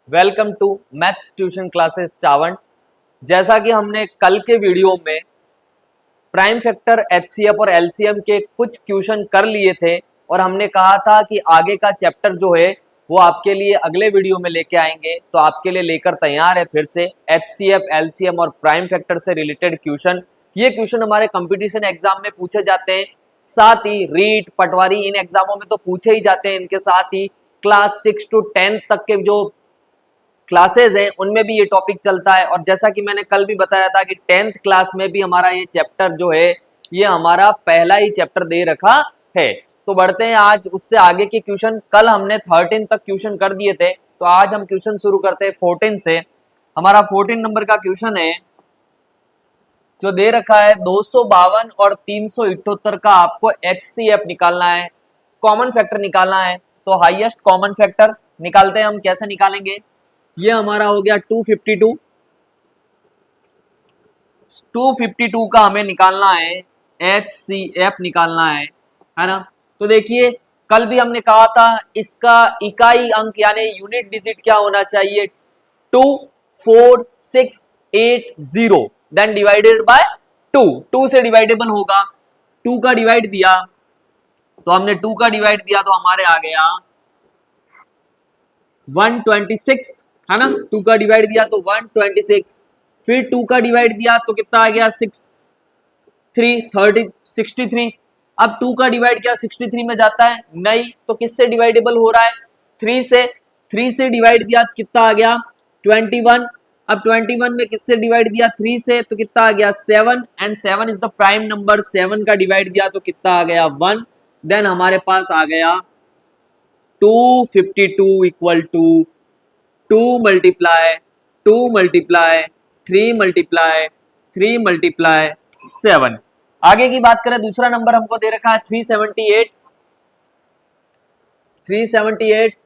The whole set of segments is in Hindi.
Welcome to maths tuition classes Chawand. जैसा कि हमने कल के वीडियो में प्राइम फैक्टर, एचसीएफ और एलसीएम के कुछ क्वेश्चन कर लिए थे और हमने कहा था कि आगे का चैप्टर जो है वो आपके लिए अगले वीडियो में लेके आएंगे, तो आपके लिए लेकर तैयार है फिर से एचसीएफ, एलसीएम और प्राइम फैक्टर से रिलेटेड क्वेश्चन। ये क्वेश्चन हमारे कंपटीशन एग्जाम में पूछे जाते हैं, साथ ही रीट, पटवारी इन एग्जामों में तो पूछे ही जाते हैं। इनके साथ ही क्लास 6 to 10 तक के जो क्लासेज हैं उनमें भी ये टॉपिक चलता है। और जैसा कि मैंने कल भी बताया था कि 10th क्लास में भी हमारा ये चैप्टर जो है ये हमारा पहला ही चैप्टर दे रखा है। तो बढ़ते हैं आज उससे आगे के क्वेश्चन। कल हमने 13 तक क्वेश्चन कर दिए थे, तो आज हम क्वेश्चन शुरू करते हैं 14 से। हमारा 14 नंबर का क्वेश्चन है जो दे रखा है 252 और 378 का आपको HCF निकालना है, कॉमन फैक्टर निकालना है। तो हाईएस्ट कॉमन फैक्टर निकालते हैं हम। कैसे निकालेंगे? ये हमारा हो गया 252 का हमें निकालना है, HCF निकालना है ना। तो देखिए कल भी हमने कहा था इसका इकाई अंक यानी यूनिट डिजिट क्या होना चाहिए, 2 4 6 8 0 देन डिवाइडेड बाय 2। 2 से डिवाइडेबल होगा, 2 का डिवाइड दिया तो हमने 2 का डिवाइड दिया तो हमारे आ गया 126, है ना। 2 का डिवाइड दिया तो 126, फिर 2 का डिवाइड दिया तो कितना आ गया 63। अब 2 का डिवाइड क्या 63 में जाता है? नहीं, तो किससे डिवाइडेबल हो रहा है? 3 से। 3 से डिवाइड दिया कितना आ गया 21। अब 21 में किससे डिवाइड दिया 3 से, तो कितना आ गया 7, and 7 is the prime number. 7 का डिवाइड दिया तो कितना आ गया 1। देन हमारे पास आ गया 252 equal to 2 multiply 2 multiply 3 multiply 3 multiply 7। आगे की बात करें, दूसरा नंबर हमको दे रखा है 378।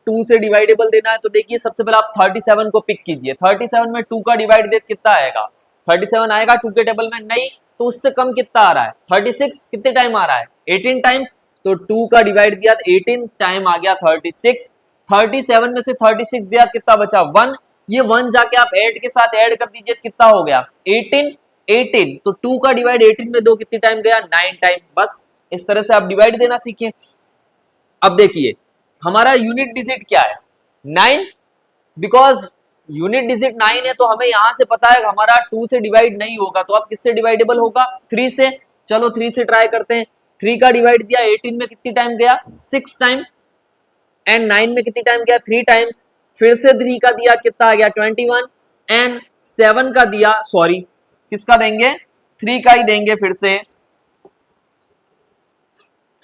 2 से डिवाइडेबल देना है, तो देखिए सबसे पहले आप 37 को पिक कीजिए। 37 में 2 का डिवाइड दे कितना आएगा? 37 आएगा 2 के टेबल में? नहीं, तो उससे कम कितना आ रहा है 36। कितने टाइम आ रहा है 18 टाइम्स। तो 2 का डिवाइड दिया 18 टाइम आ गया 36। 37 में से 36 दिया कितना बचा 1। ये 1 जाके आप ऐड के साथ ऐड कर दीजिए, कितना हो गया 18। तो 2 का डिवाइड 18 में 2 कितनी टाइम गया 9 टाइम। बस इस तरह से आप डिवाइड देना सीखिए। अब देखिए हमारा यूनिट डिजिट क्या है 9, बिकॉज यूनिट डिजिट 9 है तो हमें यहां से पता है हमारा 2 से डिवाइड नहीं होगा, तो अब किससे डिवाइडेबल होगा 3 से। चलो 3 से ट्राई करते हैं। 3 का डिवाइड दिया 18 में कितनी टाइम गया 6 टाइम, एंड 9 में कितनी टाइम गया 3 टाइम्स। फिर से 3 का दिया कितना आ गया 21, एंड 7 का दिया, सॉरी किसका देंगे 3 का ही देंगे। फिर से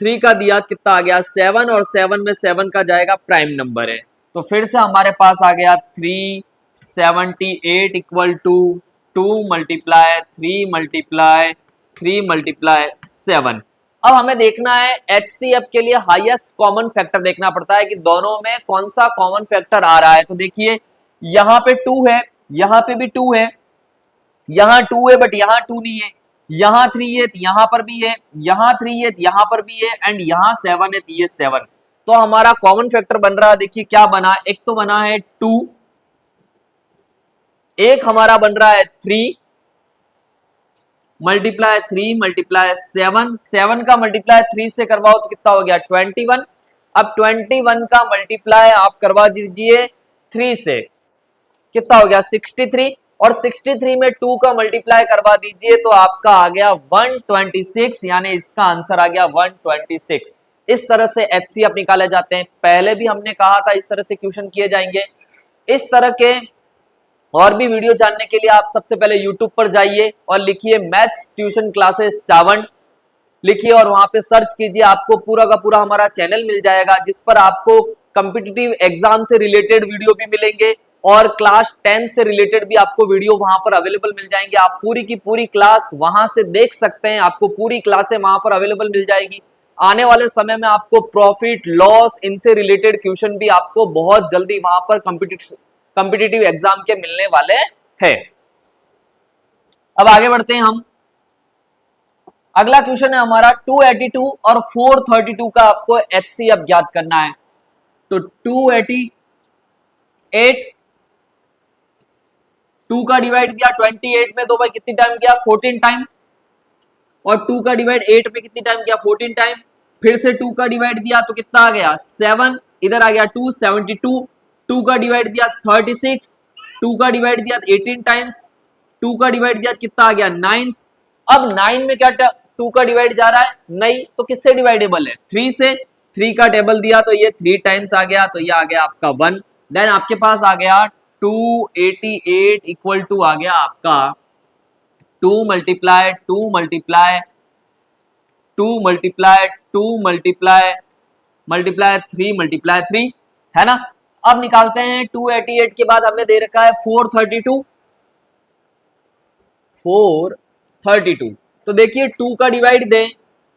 3 का दिया कितना आ गया 7, और 7 में 7 का जाएगा प्राइम नंबर है। तो फिर से हमारे पास आ गया 378 equal to 2 multiply 3 multiply 3 multiply 7। अब हमें देखना है HCF के लिए हाईएस्ट कॉमन फैक्टर देखना पड़ता है कि दोनों में कौन सा कॉमन फैक्टर आ रहा है। तो देखिए यहां पे 2 है, यहां पे भी 2 है, यहां 2 है बट यहां 2 नहीं है, यहां 3 है तो यहां पर भी है, यहां 3 है तो यहां पर भी है, एंड यहां 7 है तो ये 7। तो हमारा कॉमन फैक्टर बन रहा है, देखिए क्या बना, एक तो बना है 2, एक हमारा बन रहा है 3 मल्टीप्लाई 3 मल्टीप्लाई 7। 7 का मल्टीप्लाई 3 से करवाओ तो कितना हो गया 21। अब 21 का मल्टीप्लाई आप करवा दीजिए 3 से, कितना हो गया 63, और 63 में 2 का मल्टीप्लाई करवा दीजिए तो आपका आ गया 126, यानी इसका आंसर आ गया 126। इस तरह से HCF निकाले जाते हैं। पहले भी हमने कहा था इस तरह से क्वेश्चन किए जाएंगे। इस तरह के और भी वीडियो जानने के लिए आप सबसे पहले YouTube पर जाइए और लिखिए मैथ्स ट्यूशन क्लासेस चावंड लिखिए, और वहां पे सर्च कीजिए, आपको पूरा का पूरा हमारा चैनल मिल जाएगा जिस पर आपको कॉम्पिटिटिव एग्जाम से रिलेटेड वीडियो भी मिलेंगे और क्लास 10 से रिलेटेड भी आपको वीडियो वहां पर अवेलेबल मिल जाएंगे। आप पूरी की पूरी क्लास वहां से देख सकते हैं, आपको पूरी क्लासें वहां पर अवेलेबल मिल जाएगी। आने वाले समय में आपको प्रॉफिट लॉस इनसे रिलेटेड क्वेश्चन भी आपको बहुत जल्दी वहां पर कॉम्पिटिटिव एग्जाम के मिलने वाले हैं। अब आगे बढ़ते हैं हम। अगला क्वेश्चन है हमारा 282 और 432 का आपको HCF ज्ञात करना है। तो 288 2 का डिवाइड दिया 28 में तो भाई कितनी टाइम किया 14 टाइम, और 2 का डिवाइड 8 में कितनी टाइम किया 14 टाइम, फिर से 2 का डिवाइड दिया तो कितना आ गया 7, इधर आ गया 2 72, 2 का डिवाइड दिया 36, 2 का डिवाइड दिया 18 टाइम्स, 2 का डिवाइड दिया कितना आ गया 9। अब 9 में क्या 2 का डिवाइड जा रहा है नहीं, तो किससे डिवाइडेबल है 3 से, 3 का टेबल दिया तो ये 3 टाइम्स आ गया, तो ये आ गया आपका 1। देन आपके पास आ गया 288 इक्वल टू आ गया आपका 2 multiply 2 multiply 2 multiply 2 multiply multiply 3 multiply 3 है ना। अब निकालते हैं 288 के बाद हमें दे रखा है 432, 432 तो देखिए 2 का डिवाइड दें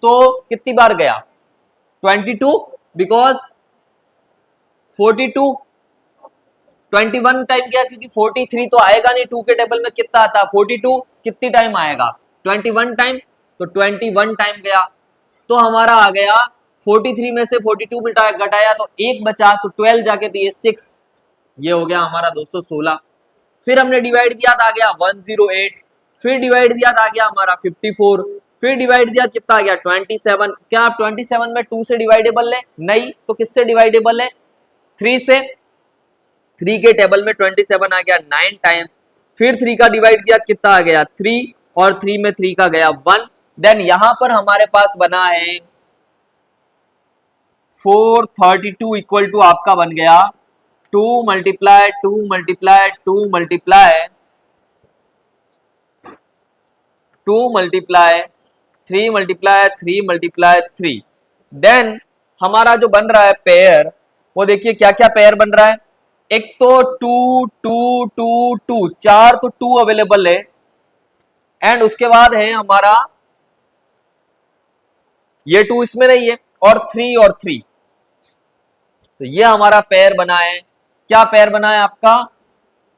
तो कितनी बार गया 22, बिकॉज 42 21 टाइम गया, क्योंकि 43 तो आएगा नहीं 2 के टेबल में, कितना आता 42 कितनी टाइम आएगा 21 टाइम, तो 21 टाइम गया, तो हमारा आ गया 43 में से 42 मिटा घटाया तो 1 बचा, तो 12 जाके तो ये 6, ये हो गया हमारा 216। फिर हमने डिवाइड दिया था आ गया 108, फिर डिवाइड दिया था आ गया हमारा 54, फिर डिवाइड दिया कितना आ गया 27। क्या आप 27 में 2 से डिवाइडेबल है नहीं, तो किससे डिवाइडेबल है 3 से, 3 के टेबल में 27 आ गया 9 टाइम्स, फिर 3 का डिवाइड दिया कितना आ गया 3, और 3 में 3 का गया 1। देन यहां पर हमारे पास बना है 432 इक्वल टू आपका बन गया 2 multiply 2 multiply 2 multiply 2 multiply 3 multiply 3 multiply 3। Then हमारा जो बन रहा है पेयर, वो देखिए क्या क्या पेयर बन रहा है, एक तो 2 2 2 2 4 तो 2 अवेलेबल है, एंड उसके बाद है हमारा ये 2 इसमें नहीं है, और 3 और 3, तो ये हमारा पेयर बना है। क्या पेयर बना है आपका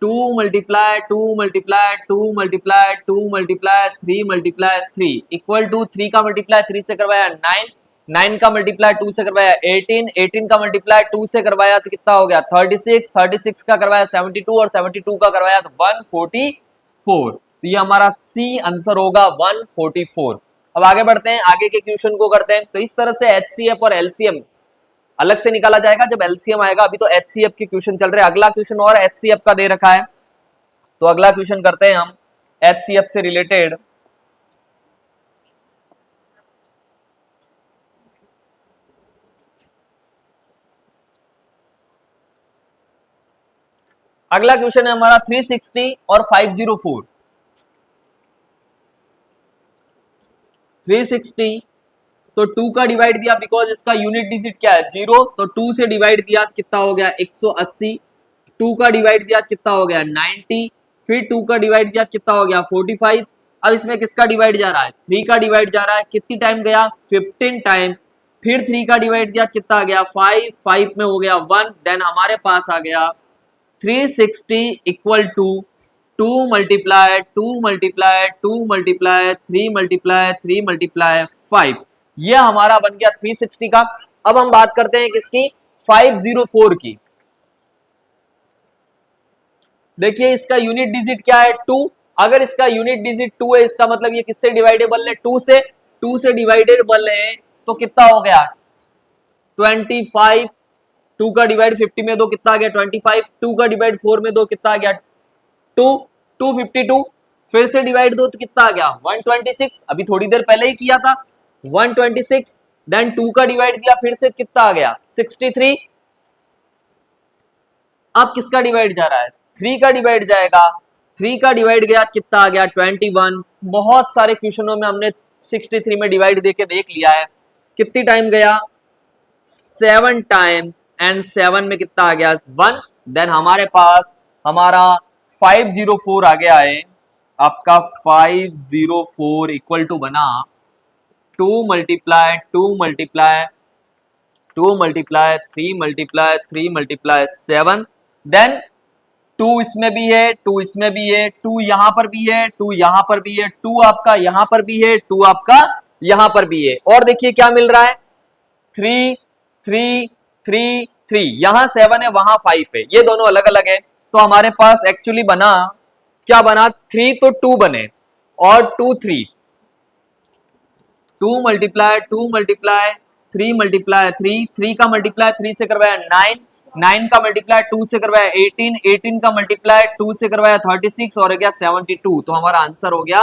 2 multiply 2 multiply 2 multiply 2 multiply 3 multiply 3 equal to 3 का मल्टीप्लाई 3 से करवाया 9, 9 का मल्टीप्लाई 2 से करवाया 18, 18 का मल्टीप्लाई 2 से करवाया तो कितना हो गया 36, 36 का करवाया 72, और 72 का करवाया तो 144, तो ये हमारा सी आंसर होगा 144। अब आगे बढ़ते हैं, आगे के क्वेश्चन को करते हैं। तो इस तरह से एचसीएफ और एलसीएम अलग से निकाला जाएगा जब एलसीएम आएगा, अभी तो एचसीएफ के क्वेश्चन चल रहे हैं। अगला क्वेश्चन और एचसीएफ का दे रखा है, तो अगला क्वेश्चन करते हैं हम एचसीएफ से रिलेटेड। अगला क्वेश्चन है हमारा 360 और 504। 360 तो 2 का डिवाइड दिया, बिकॉज इसका यूनिट डिजिट क्या है 0, तो 2 से डिवाइड दिया कितना हो गया 180, 2 का डिवाइड दिया कितना हो गया 90, फिर 2 का डिवाइड दिया कितना हो गया 45। अब इसमें किसका डिवाइड जा रहा है 3 का डिवाइड जा रहा है, कितनी टाइम गया 15 टाइम, फिर 3 का डिवाइड दिया कितना आ गया 5, 5 में हो गया 1। देन हमारे पास आ गया 360 equal to 2 multiply 2 multiply 2 multiply 3 multiply 3 multiply 5, ये हमारा बन गया 360 का। अब हम बात करते हैं किसकी 504 की। देखिए इसका यूनिट डिजिट क्या है 2, अगर इसका यूनिट डिजिट 2 है इसका मतलब ये किससे डिवाइडेबल है 2 से, 2 से डिवाइडेबल है तो कितना हो गया 25, 2 का डिवाइड 50 में दो कितना आ गया 25, 2 का डिवाइड 4 में दो कितना आ गया 2, 252, फिर से डिवाइड दो तो कितना आ गया 126, अभी थोड़ी देर पहले ही किया था 126। देन 2 का डिवाइड दिया फिर से कितना आ गया 63। अब किसका डिवाइड जा रहा है 3 का डिवाइड जाएगा, 3 का डिवाइड गया कितना आ गया 21। बहुत सारे क्वेश्चनों में हमने 63 में डिवाइड देके देख लिया है, कितनी टाइम गया 7 टाइम्स, एंड 7 में कितना आ गया 1। देन हमारे पास हमारा 504 आ गया है आपका 504 इक्वल टू बना 2 multiply 2 multiply 2 multiply 3 multiply 3 multiply 7। Then 2 इसमें भी है 2 इसमें भी है 2 यहां पर भी है 2 यहां पर भी है 2 आपका यहां पर भी है 2 आपका यहां पर भी है, और देखिए क्या मिल रहा है 3 3 3 3, यहां 7 है वहां 5 है, ये दोनों अलग अलग है। तो हमारे पास एक्चुअली बना क्या बना, 3 तो 2 बने और 2 3, 2 मल्टीप्लाई 2 मल्टीप्लाई 3 मल्टीप्लाई 3, 3 का मल्टीप्लाई 3 से करवाया 9, 9 का मल्टीप्लाई 2 से करवाया 18, 18 का मल्टीप्लाई 2 से करवाया 36 और हो गया 72। तो हमारा आंसर हो गया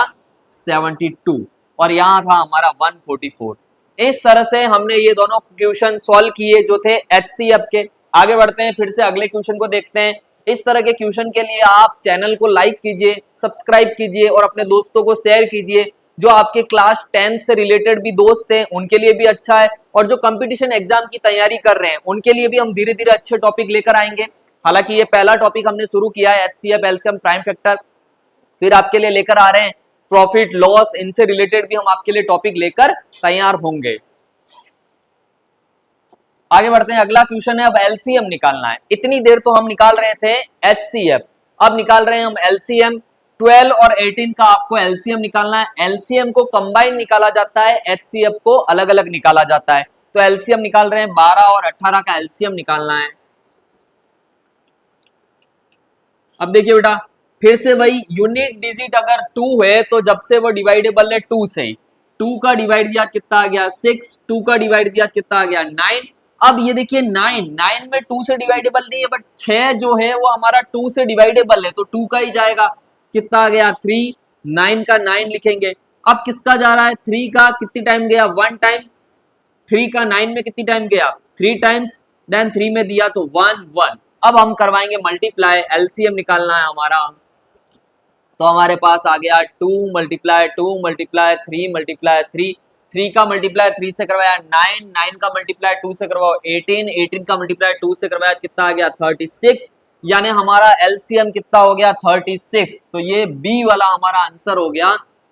72 और यहां था हमारा 144। इस तरह से हमने ये दोनों क्वेश्चन सॉल्व किए जो थे HCF के। आगे बढ़ते हैं, फिर से अगले क्वेश्चन को देखते हैं। इस तरह के क्वेश्चन के लिए आप चैनल को लाइक कीजिए, सब्सक्राइब कीजिए और अपने दोस्तों को शेयर कीजिए। जो आपके क्लास 10 से रिलेटेड भी दोस्त हैं उनके लिए भी अच्छा है, और जो कंपटीशन एग्जाम की तैयारी कर रहे हैं उनके लिए भी हम धीरे धीरे अच्छे टॉपिक लेकर आएंगे। हालांकि ये पहला टॉपिक हमने शुरू किया है HCF, एलसीएम, प्राइम फैक्टर, फिर आपके लिए लेकर आ रहे हैं प्रॉफिट लॉस, इनसे रिलेटेड भी हम आपके लिए टॉपिक लेकर तैयार होंगे। आगे बढ़ते हैं, अगला क्वेश्चन है अब एलसीएम निकालना है। इतनी देर तो हम निकाल रहे थे HCF, अब निकाल रहे हैं हम एलसीएम। 12 और 18 का आपको एलसीएम निकालना है। एलसीएम को कंबाइन निकाला जाता है, HCF को अलग अलग निकाला जाता है। तो एलसीएम निकाल रहे हैं, 12 और 18 का एलसीएम निकालना है। अब देखिए बेटा, फिर से वही यूनिट डिजिट अगर 2 है तो जब से वो डिवाइडेबल है 2 से ही, 2 का डिवाइड दिया कितना आ गया 6, 2 का डिवाइड दिया कितना आ गया 9। अब ये देखिए 9 में 2 से डिवाइडेबल नहीं है, बट 6 जो है वो हमारा 2 से डिवाइडेबल है, तो 2 का ही जाएगा। कितना आ गया 3, 9 का 9 लिखेंगे। अब किसका जा रहा है 3 का, कितनी टाइम गया 1 टाइम, 3 का 9 में कितनी टाइम गया 3 टाइम्स, देन 3 में दिया तो 1 1। अब हम करवाएंगे मल्टीप्लाई, एलसीएम निकालना है हमारा। तो हमारे पास आ गया 2 मल्टीप्लाई 2 मल्टीप्लाई 3 मल्टीप्लाई 3, 3 का मल्टीप्लाई 3 से करवाया 9, 9 का मल्टीप्लाई 2 से करवाओ 18, 18 का मल्टीप्लाई 2 से करवाया कितना आ गया 36, यानी हमारा एलसीएम कितना हो गया 36। तो ये बी वाला हमारा आंसर हो गया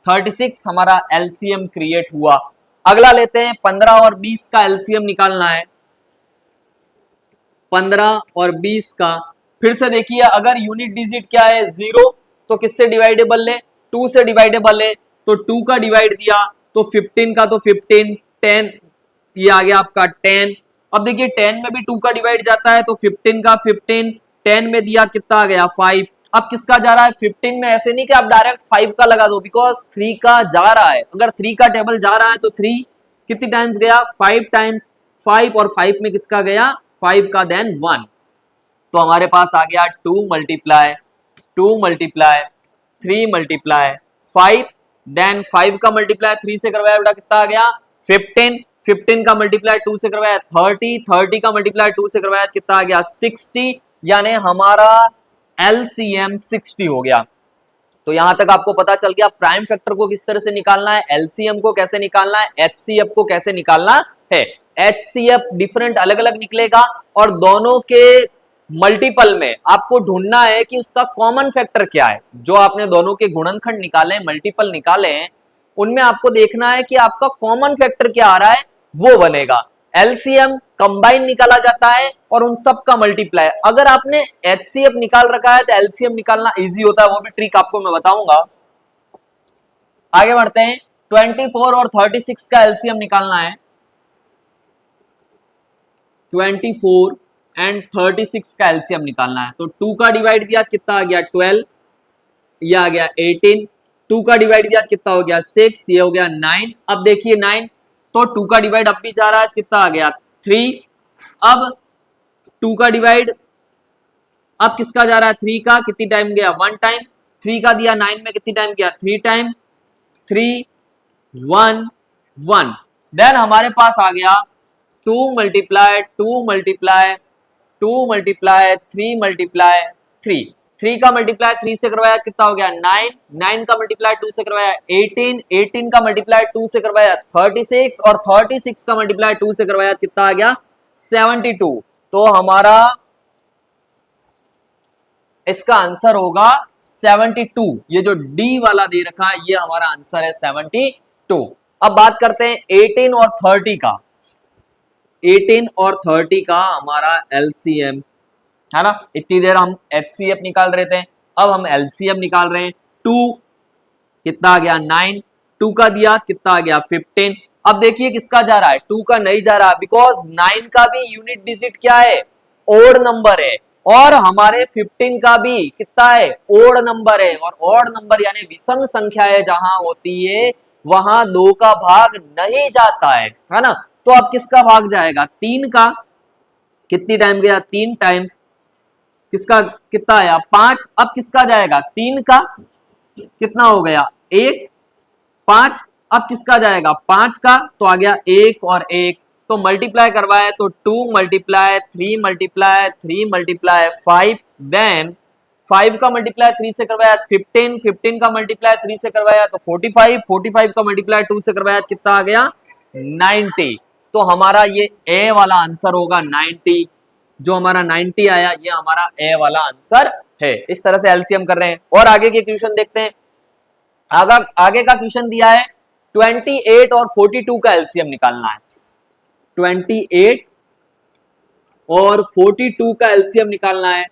36, हमारा एलसीएम क्रिएट हुआ। अगला लेते हैं, 15 और 20 का एलसीएम निकालना है। 15 और 20 का फिर से देखिए, अगर यूनिट डिजिट क्या है 0 तो किससे डिवाइडेबल है 2 से डिवाइडेबल है, तो 2 का डिवाइड दिया तो 15 का तो 15, 10 ये आ गया आपका 10। अब देखिए 10 में भी 2 का डिवाइड जाता है तो 15 का 15, 10 में दिया कितना आ गया 5। अब किसका जा रहा है 15 में, ऐसे नहीं कि आप डायरेक्ट 5 का लगा दो, बिकॉज 3 का जा रहा है। अगर 3 का टेबल जा रहा है तो 3 कितनी टाइम्स गया 5 टाइम्स, 5 और 5 में किसका गया 5 का, देन 1। तो हमारे पास आ गया 2 मल्टीप्लाई 2 मल्टीप्लाई 3 मल्टीप्लाई 5, देन 5 का मल्टीप्लाई 3 से करवाया बेटा कितना आ गया 15, 15 का मल्टीप्लाई 2 से करवाया 30, 30 का मल्टीप्लाई 2 से करवाया कितना आ गया 60, यानी हमारा एलसीएम 60 हो गया। तो यहां तक आपको पता चल गया प्राइम फैक्टर को किस तरह से निकालना है, एलसीएम को कैसे निकालना है, एचसीएफ को कैसे निकालना है। एचसीएफ डिफरेंट अलग अलग निकलेगा और दोनों के मल्टीपल में आपको ढूंढना है कि उसका कॉमन फैक्टर क्या है। जो आपने दोनों के गुणनखंड निकाले हैं, मल्टीपल निकाले हैं, उनमें आपको देखना है कि आपका कॉमन फैक्टर क्या आ रहा है, वो बनेगा। एलसीएम कंबाइन निकाला जाता है और उन सब का मल्टीप्लाई। अगर आपने एचसीएफ निकाल रखा है तो एलसीएम निकालना इजी होता है, वो भी ट्रिक आपको मैं बताऊंगा। आगे बढ़ते हैं, 24 और 36 का एलसीएम निकालना है। 24 एंड 36 का एलसीएम निकालना है। तो 2 का डिवाइड दिया कितना आ गया 12, ये आ गया 18, 2 का डिवाइड दिया कितना हो गया 6, ये हो गया 9। अब देखिए 9 तो 2 का डिवाइड अब भी जा रहा है, कितना आ गया 3। अब 2 का डिवाइड अब किसका जा रहा है 3 का, कितनी टाइम गया 1 टाइम, 3 का दिया 9 में कितनी टाइम गया 3 टाइम, 3 1 1। देन हमारे पास आ गया 2 मल्टीप्लाई 2 मल्टीप्लाई 2 मल्टीप्लाई 3 मल्टीप्लाई 3, 3 का मल्टीप्लाई 3 से करवाया कितना हो गया 9, 9 का मल्टीप्लाई 2 से करवाया 18, 18 का मल्टीप्लाई 2 से करवाया 36 और 36 का मल्टीप्लाई 2 से करवाया कितना आ गया 72। तो हमारा इसका आंसर होगा 72। ये जो डी वाला दे रखा है ये हमारा आंसर है 72। अब बात करते हैं 18 और 30 का। 18 और 30 का हमारा एलसीएम है ना। इतनी देर हम एचसीएफ निकाल रहे थे, अब हम एलसीएम निकाल रहे हैं। 2 कितना आ गया 9, 2 का दिया कितना आ गया 15। अब देखिए किसका जा रहा है 2 का नहीं जा रहा, बिकॉज 9 का भी यूनिट डिजिट क्या है ओड नंबर है। और हमारे 15 का भी कितना है, ओड नंबर है, और ओड नंबर यानी विषम संख्याएं जहां होती है वहां 2 का भाग नहीं जाता है ना। तो अब किसका भाग जाएगा, 3 का। कितनी टाइम गया, 3 टाइम्स। किसका कितना आया, 5। अब किसका जाएगा, 3 का। कितना हो गया, 1, 5। अब किसका जाएगा, 5 का। तो आ गया 1 और 1। तो मल्टीप्लाई करवाए तो 2 मल्टीप्लाई 3 मल्टीप्लाई 3 मल्टीप्लाई 5। देन 5 का मल्टीप्लाई 3 से करवाया 15, 15 का मल्टीप्लाई 3 से करवाया तो 45, 45 का मल्टीप्लाई 2 से करवाया कितना आ गया, 90। तो हमारा ये ए वाला आंसर होगा 90। जो हमारा 90 आया ये हमारा ए वाला आंसर है। इस तरह से एलसीएम कर रहे हैं। और आगे के क्वेश्चन देखते हैं। आगे का क्वेश्चन दिया है 28 और 42 का एलसीएम निकालना है। 28 और 42 का एलसीएम निकालना है।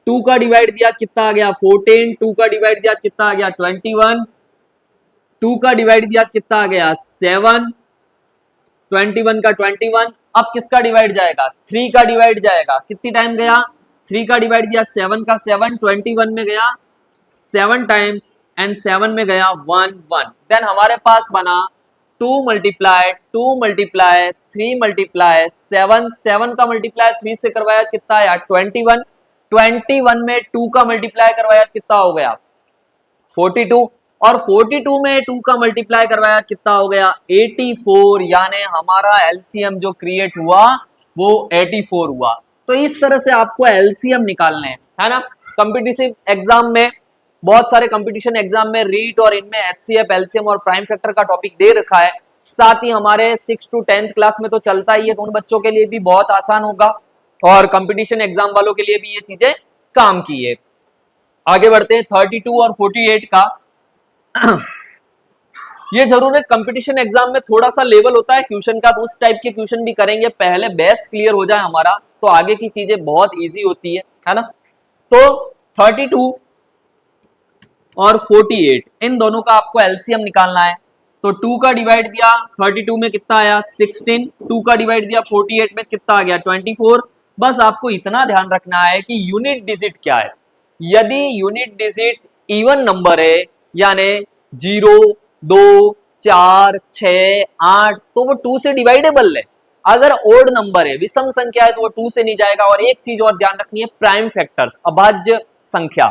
2 का डिवाइड दिया कितना आ गया 14, 2 का डिवाइड दिया कितना आ गया 21, 2 का डिवाइड दिया कितना आ गया 7, 21 का 21। अब किसका डिवाइड जाएगा, 3 का डिवाइड जाएगा। कितनी टाइम गया, 3 का डिवाइड दिया 7 का 7, 21 में गया 7 टाइम्स एंड 7 में गया 1 1। देन हमारे पास बना 2 मल्टीप्लाई 2 मल्टीप्लाई 3 मल्टीप्लाई 7, 7 का मल्टीप्लाई 3 से करवाया कितना आया 21, 21 में 2 का मल्टीप्लाई करवाया कितना हो गया 42, और 42 में 2 का मल्टीप्लाई करवाया कितना हो गया 84। यानी हमारा एलसीएम जो क्रिएट हुआ वो 84 हुआ। तो इस तरह से आपको एलसीएम निकालने हैं, है ना। कॉम्पिटिटिव एग्जाम में, बहुत सारे कंपटीशन एग्जाम में रीट और इनमें एचसीएफ, एलसीएम और प्राइम फैक्टर का टॉपिक दे रखा है। साथ ही हमारे 6 to 10th क्लास में तो चलता ही है, तो उन बच्चों के लिए भी बहुत आसान होगा और कंपटीशन एग्जाम वालों के लिए भी ये चीजें काम की है। आगे बढ़ते हैं 32 और 48 का। ये जरूर है, कंपटीशन एग्जाम में थोड़ा सा लेवल होता है क्वेश्चन का, तो उस टाइप के क्वेश्चन भी करेंगे। पहले बेस क्लियर हो जाए हमारा तो आगे की चीजें बहुत इजी होती है ना। तो 32 और 48 इन दोनों का आपको एलसीएम निकालना है। तो 2 का डिवाइड दिया 32 में कितना आया 16, 2 का डिवाइड दिया 48 में कितना आ गया 24। बस आपको इतना ध्यान रखना है कि यूनिट डिजिट क्या है। यदि यूनिट डिजिट इवन नंबर है यानी 0, 2, 4, 6, 8 तो वो 2 से डिवाइडेबल है। अगर ओड नंबर है, विषम संख्या है, तो वो 2 से नहीं जाएगा। और एक चीज और ध्यान रखनी है, प्राइम फैक्टर्स, अभाज्य संख्या।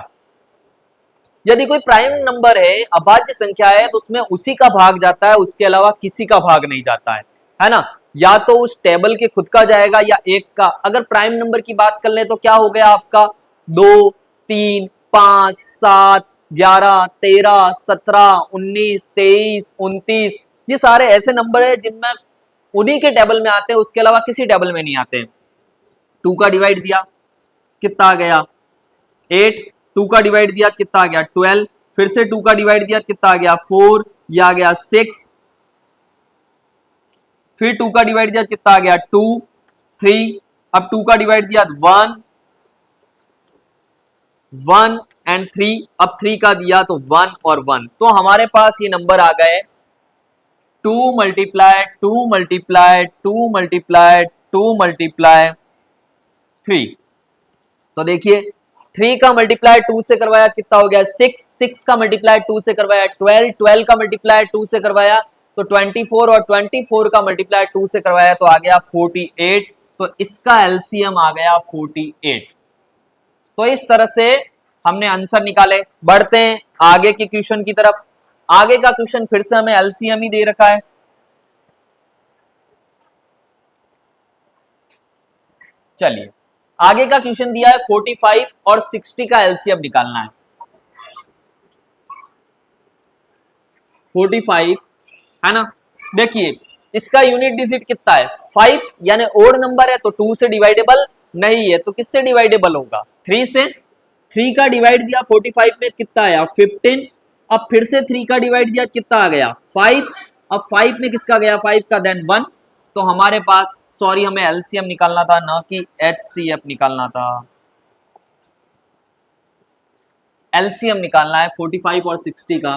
यदि कोई प्राइम नंबर है, अभाज्य संख्या है, तो उसमें उसी का भाग जाता है, उसके अलावा किसी का भाग नहीं जाता है ना। या तो उस टेबल के खुद का जाएगा या एक का। अगर प्राइम नंबर की बात कर ले तो क्या हो गया आपका 2, 3, 5, 7, 11, 13, 17, 19, 23, 29 ये सारे ऐसे नंबर है जिनमें उन्हीं के टेबल में आते हैं, उसके अलावा किसी टेबल में नहीं आते। 2 का डिवाइड दिया कितना आ गया 8, 2 का डिवाइड दिया कितना आ गया 12, फिर से 2 का डिवाइड दिया कितना आ गया 4, ये आ गया 6, फिर 2 का डिवाइड दिया कितना आ गया 2, 3, अब 2 का डिवाइड दिया 1, 1 एंड 3, अब 3 का दिया तो 1 और 1। तो हमारे पास ये नंबर आ गए 2 मल्टीप्लाई 2 मल्टीप्लाई 2 मल्टीप्लाई 2 मल्टीप्लाई 3। तो देखिए 3 का मल्टीप्लाई 2 से करवाया कितना हो गया 6, 6 का मल्टीप्लाई 2 से करवाया 12, 12 का मल्टीप्लाई 2 से करवाया तो 24, और 24 का मल्टीप्लाई 2 से करवाया तो आ गया 48। तो इसका एलसीएम आ गया 48। तो इस तरह से हमने आंसर निकाले। बढ़ते हैं आगे के क्वेश्चन की तरफ। आगे का क्वेश्चन फिर से हमें एलसीएम ही दे रखा है। चलिए आगे का क्वेश्चन दिया है 45 और 60 का एलसीएम निकालना है। 45 है ना। देखिए इसका यूनिट डिजिट कितना है 5, यानी ओड नंबर है तो 2 से डिवाइडेबल नहीं है, तो किससे डिवाइडेबल होगा 3 से। 3 का डिवाइड दिया 45 में कितना आया 15, अब फिर से 3 का डिवाइड दिया कितना आ गया 5, अब 5 में किसका गया 5 का देन 1। तो हमारे पास सॉरी हमें एलसीएम निकालना था ना कि एचसीएफ निकालना था। एलसीएम निकालना है 45 और 60 का।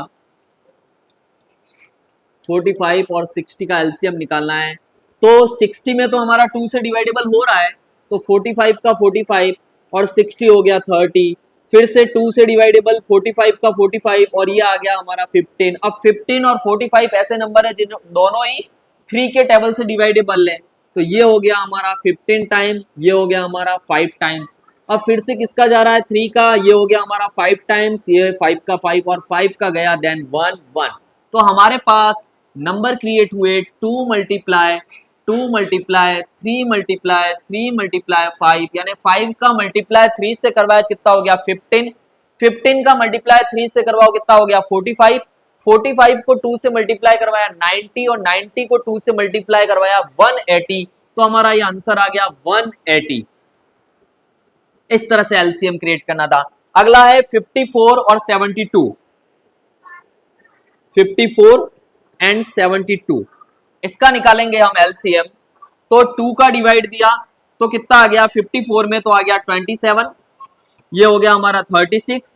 45 और 60 का एलसीएम निकालना है। तो 60 में तो हमारा 2 से डिवाइडेबल हो रहा है, तो 45 का 45 और 60 हो गया 30, फिर से 2 से डिवाइडेबल 45 का 45 और ये आ गया हमारा 15। अब 15 और 45 ऐसे नंबर है जिन दोनों ही 3 के टेबल से डिवाइडेबल है, तो ये हो गया हमारा 15 टाइम, ये हो गया हमारा 5 टाइम्स। अब फिर से किसका जा रहा है 3 का, ये हो गया हमारा 5 टाइम्स, ये 5 का 5 और 5 का गया देन 1 1। तो हमारे पास नंबर क्रिएट हुए 2 मल्टीप्लाई 2 मल्टीप्लाई 3 मल्टीप्लाई 3 मल्टीप्लाई 5, यानी 5 का मल्टीप्लाई 3 से करवाया कितना हो गया 15, 15 का मल्टीप्लाई 3 से करवाओ कितना हो गया 45, 45 को 2 से मल्टीप्लाई करवाया 90 और 90 को 2 से मल्टीप्लाई करवाया 180, तो हमारा ये आंसर आ गया 180। इस तरह से एलसीएम क्रिएट करना था। अगला है 54 और 72, 54 एंड 72, इसका निकालेंगे हम एलसीएम। तो 2 का डिवाइड दिया तो कितना आ गया 54 में, तो आ गया 27, ये हो गया हमारा 36,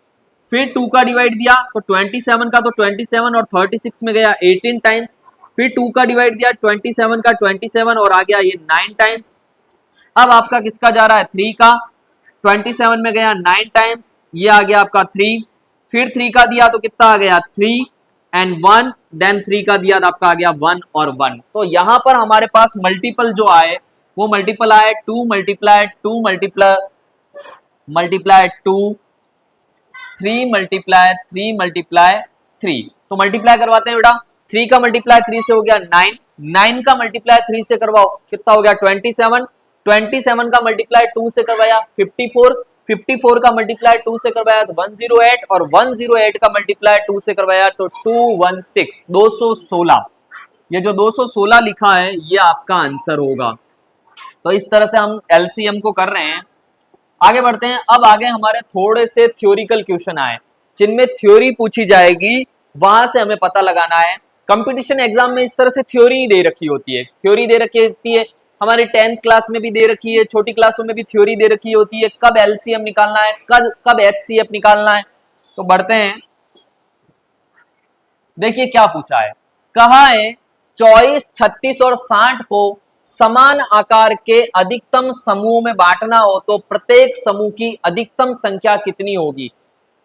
फिर 2 का डिवाइड दिया तो 27 का, तो 27 और 36 में गया 18 टाइम्स, फिर 2 का डिवाइड दिया 27 का 27 और आ गया ये 9 टाइम्स। अब आपका किसका जा रहा है 3 का, 27 में गया 9 टाइम्स, ये आ गया आपका 3, फिर 3 का दिया तो कितना आ गया 3 एंड 1, देन 3 का दिया तो आपका आ गया 1 और 1। तो यहां पर हमारे पास मल्टीपल जो आए वो मल्टीपल आए 2 मल्टीप्लाई 2 मल्टीप्लाई 2, 3 मल्टीप्लाई 3 मल्टीप्लाई 3। तो मल्टीप्लाई करवाते हैं बेटा, 3 का मल्टीप्लाई 3 से हो गया 9, 9 का मल्टीप्लाई 3 से करवाओ कितना हो गया 27, 27 का मल्टीप्लाई 2 से करवाया 54, 54 का मल्टीप्लाई 2 से करवाया तो 108 और 108 का मल्टीप्लाई 2 से करवाया तो 216, 216। ये जो 216 लिखा है ये आपका आंसर होगा। तो इस तरह से हम एलसीएम को कर रहे हैं। आगे बढ़ते हैं। अब आगे हमारे थोड़े से थ्योरिकल क्वेश्चन आए जिनमें थ्योरी पूछी जाएगी, वहां से हमें पता लगाना है। कंपटीशन एग्जाम में इस तरह से थ्योरी दे रखी होती है, थ्योरी दे रखी होती है, हमारी 10th क्लास में भी दे रखी है, छोटी क्लासों में भी थ्योरी दे रखी होती है, कब एलसीएम निकालना है, कब एचसीएफ निकालना है। तो बढ़ते हैं, देखिए क्या पूछा है, कहा है 24, 36 और 60 को समान आकार के अधिकतम समूह में बांटना हो तो प्रत्येक समूह की अधिकतम संख्या कितनी होगी।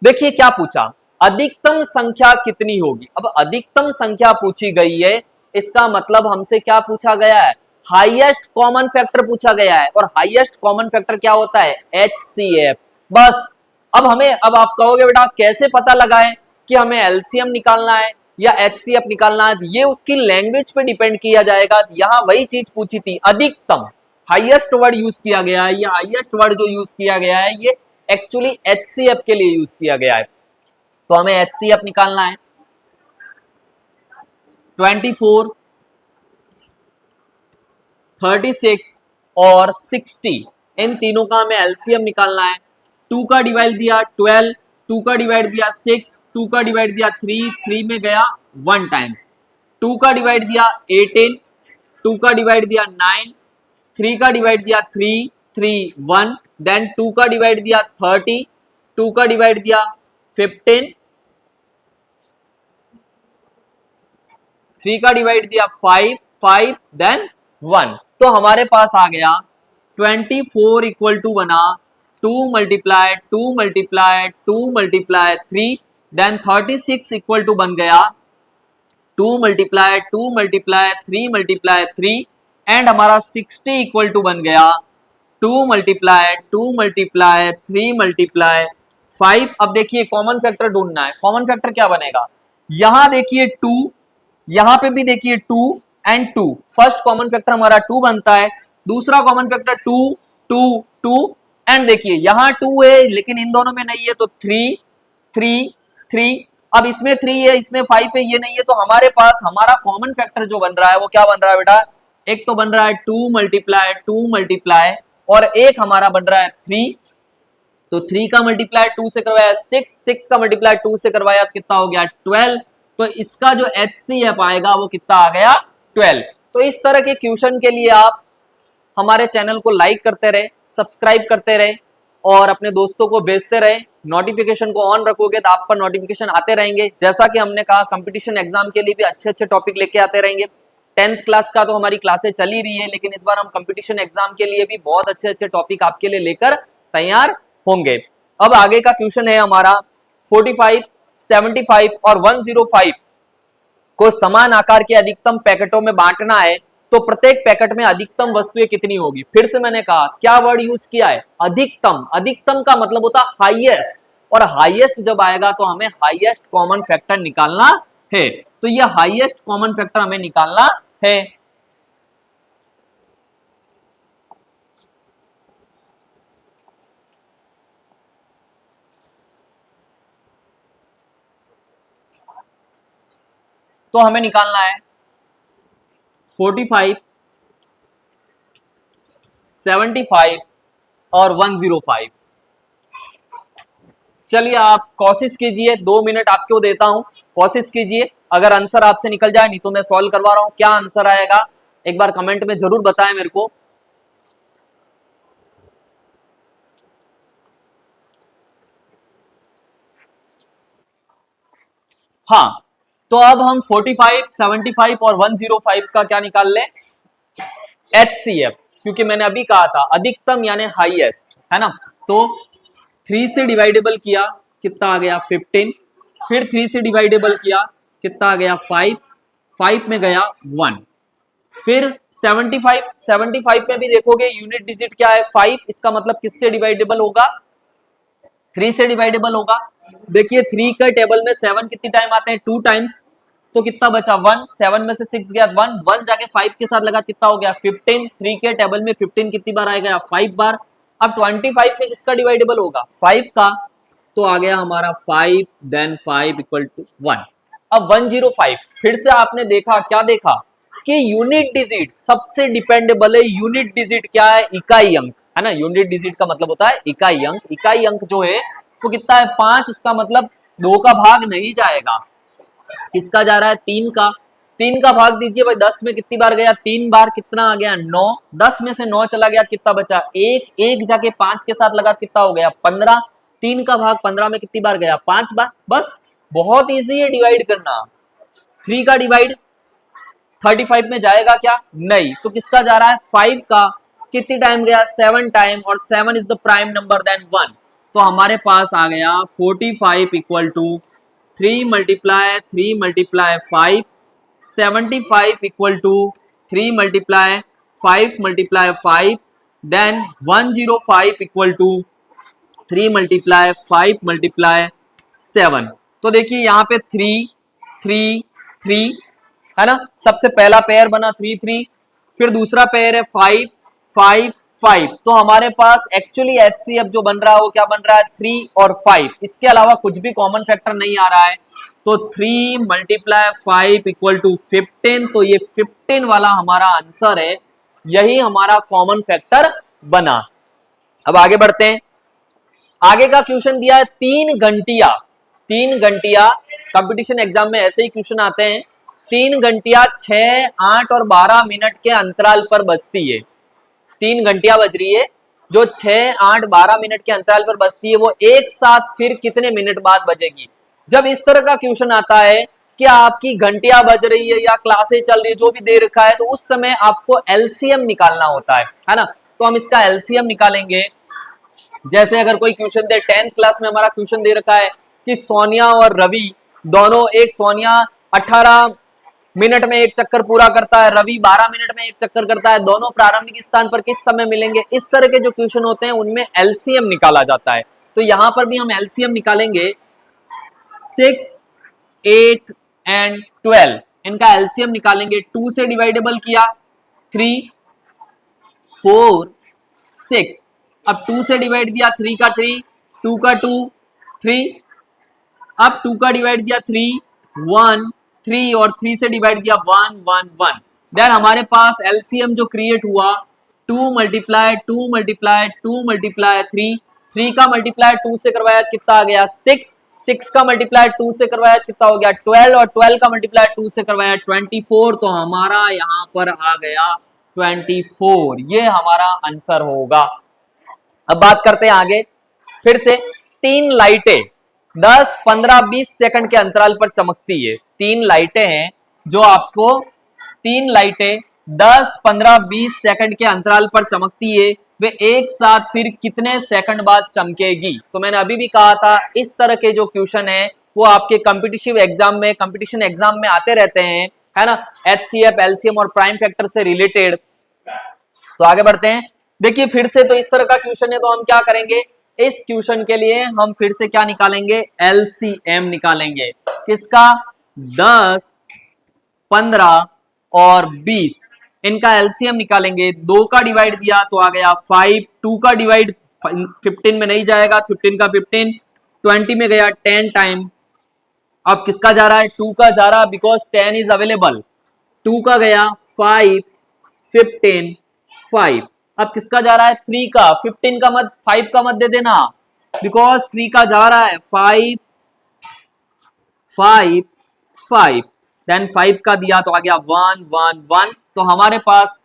देखिए क्या पूछा, अधिकतम संख्या कितनी होगी। अब अधिकतम संख्या पूछी गई है, इसका मतलब हमसे क्या पूछा गया है, हाईएस्ट कॉमन फैक्टर पूछा गया है, और हाईएस्ट कॉमन फैक्टर क्या होता है HCF। बस अब आप कहोगे बेटा कैसे पता लगाएं कि हमें एलसीएम निकालना है या HCF निकालना है, ये उसकी लैंग्वेज पे डिपेंड किया जाएगा। यहां वही चीज पूछी थी, अधिकतम, हाईएस्ट वर्ड यूज किया गया है, ये हाईएस्ट वर्ड जो यूज किया गया है ये एक्चुअली HCF के लिए यूज किया गया है। तो हमें HCF निकालना है। 24, 36 और 60 इन तीनों का हमें एलसीएम निकालना है। 2 का डिवाइड दिया 12, 2 का डिवाइड दिया 6, 2 का डिवाइड दिया 3, 3 में गया 1 टाइम्स, 2 का डिवाइड दिया 18, 2 का डिवाइड दिया 9, 3 का डिवाइड दिया 3, 3 1, देन 2 का डिवाइड दिया 30, 2 का डिवाइड दिया 15, 3 का डिवाइड दिया 5, 5 देन 1। तो हमारे पास आ गया 24 इक्वल टू बना 2 multiply 2 multiply 2 multiply 3, then 36 equal to बन गया 2 मल्टीप्लाई 2 मल्टीप्लाई 3 मल्टीप्लाई 3, एंड हमारा 60 इक्वल टू बन गया 2 मल्टीप्लाई 2 मल्टीप्लाई 3 मल्टीप्लाई 5। अब देखिए कॉमन फैक्टर ढूंढना है, कॉमन फैक्टर क्या बनेगा, यहां देखिए 2, यहां पे भी देखिए 2 एंड 2, फर्स्ट कॉमन फैक्टर हमारा 2 बनता है, दूसरा कॉमन फैक्टर 2 2 2, एंड देखिए यहां 2 है लेकिन इन दोनों में नहीं है तो 3 3 3, अब इसमें 3 है इसमें 5 है, ये नहीं है, तो हमारे पास हमारा कॉमन फैक्टर जो बन रहा है वो क्या बन रहा है बेटा, एक तो बन रहा है 2 मल्टीप्लाई और एक हमारा बन रहा है 3, तो 3 का मल्टीप्लाई 2 से करवाया 6, 6 का मल्टीप्लाई 2 से करवाया तो कितना हो गया 12, तो इसका जो HCF आएगा वो कितना आ गया 12। तो इस तरह के क्वेश्चन के लिए आप हमारे चैनल को लाइक करते रहे, सब्सक्राइब करते रहे और अपने दोस्तों को भेजते रहे। नोटिफिकेशन को ऑन रखोगे तो आप पर नोटिफिकेशन आते रहेंगे। जैसा कि हमने कहा कंपटीशन एग्जाम के लिए भी अच्छे अच्छे टॉपिक लेके आते रहेंगे। 10th क्लास का तो हमारी क्लासेस चल ही रही है, लेकिन इस बार हम कंपटीशन एग्जाम के लिए भी बहुत अच्छे अच्छे टॉपिक आपके लिए लेकर तैयार होंगे। अब आगे का क्वेश्चन है हमारा 45, 75 और 105 को समान आकार के अधिकतम पैकेटों में बांटना है, तो प्रत्येक पैकेट में अधिकतम वस्तुएं कितनी होगी। फिर से मैंने कहा क्या वर्ड यूज किया है, अधिकतम। अधिकतम का मतलब होता है हाईएस्ट, और हाईएस्ट जब आएगा तो हमें हाईएस्ट कॉमन फैक्टर निकालना है। तो ये हाईएस्ट कॉमन फैक्टर हमें निकालना है। तो हमें निकालना है 45, 75 और 105। चलिए आप कोशिश कीजिए, 2 मिनट आपको देता हूं, कोशिश कीजिए। अगर आंसर आपसे निकल जाए, नहीं तो मैं सॉल्व करवा रहा हूं, क्या आंसर आएगा एक बार कमेंट में जरूर बताएं मेरे को। हाँ, तो अब हम 45, 75 और 105 का क्या निकाल लें, HCF, क्योंकि मैंने अभी कहा था अधिकतम यानी हाईएस्ट, है ना। तो 3 से डिवाइडेबल किया, कितना आ गया 15, फिर 3 से डिवाइडेबल किया, कितना आ गया 5, 5 में गया 1, फिर 75 में भी देखोगे यूनिट डिजिट क्या है 5, इसका मतलब किससे डिवाइडेबल होगा, 3 से डिवाइडेबल होगा। देखिए 3 का टेबल में 7 कितनी टाइम आते हैं, 2 टाइम्स, तो कितना बचा 1, 7 में से 6 गया 1, 1 जाके 5 के साथ लगा, कितना हो गया 15, 3 के टेबल में 15 कितनी बार आएगा 5 बार। अब 25 में किसका डिवाइडेबल होगा 5 का, तो आ गया हमारा 5, देन 5 इक्वल टू 1। अब 105 फिर से आपने देखा, क्या देखा कि यूनिट डिजिट सबसे डिपेंडेबल है। यूनिट डिजिट क्या है, इकाई अंक, है ना। यूनिट डिजिट का मतलब होता है इकाई अंक। इकाई अंक जो है वो कितना है 5, इसका मतलब 2 का भाग नहीं जाएगा, किसका जा रहा है 3 का। 3 का भाग दीजिए भाई, 10 में कितनी बार गया 3 बार, कितना आ गया 9, 10 में से 9 चला गया, कितना बचा 1, 1 जाके 5 के साथ लगा, कितना हो गया 15, 3 का भाग 15 में कितनी बार गया 5 बार। बस बहुत इजी है डिवाइड करना। 3 का डिवाइड 35 में जाएगा क्या, नहीं, तो किसका जा रहा है 5 का, कितनी टाइम गया 7 टाइम, और 7 is the prime number then 1। तो हमारे पास आ गया 45 equal to 3 multiply 3 multiply 5, 75 equal to 3 multiply 5 multiply 5, then 105 equal to 3 multiply 5 multiply 7। तो देखिए यहाँ पे 3 3 3 है ना, सबसे पहला पेयर बना 3 3, फिर दूसरा पेयर है 5 5 5। तो हमारे पास एक्चुअली HCF जो बन रहा है वो क्या बन रहा है 3 और 5, इसके अलावा कुछ भी कॉमन फैक्टर नहीं आ रहा है। तो 3 मल्टीप्लाई 5 इक्वल टू 15, तो ये 15 वाला हमारा आंसर है, यही हमारा कॉमन फैक्टर बना। अब आगे बढ़ते हैं, आगे का क्वेश्चन दिया है 3 घंटिया। 3 घंटिया कंपटीशन एग्जाम में ऐसे ही क्वेश्चन आते हैं। 3 घंटिया 6, 8 और 12 मिनट के अंतराल पर बजती है। 3 घंटिया बज रही है जो 6, 8, 12 मिनट के अंतराल पर बजती है, वो एक साथ फिर कितने मिनट बाद बजेगी। जब इस तरह का क्वेश्चन आता है कि आपकी घंटिया बज रही है या क्लासेस चल रही है, जो भी दे रखा है, तो उस समय आपको एलसीएम निकालना होता है ना। तो हम इसका एलसीएम निकालेंगे। जैसे अगर कोई क्वेश्चन दे, 10th क्लास में हमारा क्वेश्चन दे रखा है कि सोनिया और रवि दोनों, एक सोनिया 18 मिनट में एक चक्कर पूरा करता है, रवि 12 मिनट में एक चक्कर करता है, दोनों प्रारंभिक स्थान पर किस समय मिलेंगे। इस तरह के जो क्वेश्चन होते हैं उनमें एलसीएम निकाला जाता है। तो यहां पर भी हम एलसीएम निकालेंगे। 6, 8 एंड 12, इनका एलसीएम निकालेंगे। 2 से डिवाइडेबल किया 3, 4, 6, अब 2 से डिवाइड दिया 3 का 3, 2 का 2, 3, अब 2 का डिवाइड दिया 3, 1, 3 और 3 से डिवाइड दिया 1 1 1। देन हमारे पास एलसीएम जो क्रिएट हुआ 2 मल्टीप्लाई 2 मल्टीप्लाई 2 मल्टीप्लाई 3, 3 का मल्टीप्लाई 2 से करवाया कितना आ गया 6, 6 का मल्टीप्लाई 2 से करवाया कितना हो गया 12, और 12 का मल्टीप्लाई 2 से करवाया 24। तो हमारा यहाँ पर आ गया 24, ये हमारा आंसर होगा। अब बात करते हैं आगे फिर से। 3 लाइटें 10, 15, 20 सेकंड के अंतराल पर चमकती है। 3 लाइटें हैं जो आपको 3 लाइटें 10, 15, 20 सेकंड के अंतराल पर चमकती है। वे एक साथ फिर कितने सेकंड बाद चमकेगी। तो मैंने अभी भी कहा था इस तरह के जो क्वेश्चन है वो आपके कंपटीटिव एग्जाम में, कंपटीशन एग्जाम में आते रहते हैं, है ना, एचसीएफ, एलसीएम और प्राइम फैक्टर से रिलेटेड। तो आगे बढ़ते हैं। देखिए फिर से तो इस तरह का क्वेश्चन है तो हम क्या करेंगे, इस क्वेश्चन के लिए हम फिर से क्या निकालेंगे, एलसीएम निकालेंगे। किसका, 10, 15 और 20, इनका एलसीएम निकालेंगे। 2 का डिवाइड दिया तो आ गया 5, 2 का डिवाइड 15 में नहीं जाएगा, 15 का 15, 20 में गया 10 टाइम। अब किसका जा रहा है, 2 का जा रहा, बिकॉज 10 इज अवेलेबल। 2 का गया 5, 15, 5। अब किसका जा रहा है, 3 का, 15 का मत, 5 का मत दे देना, बिकॉज 3 का जा रहा है 5, 5, 5, देन 5 का दिया तो आ गया 1, 1, 1। तो हमारे पास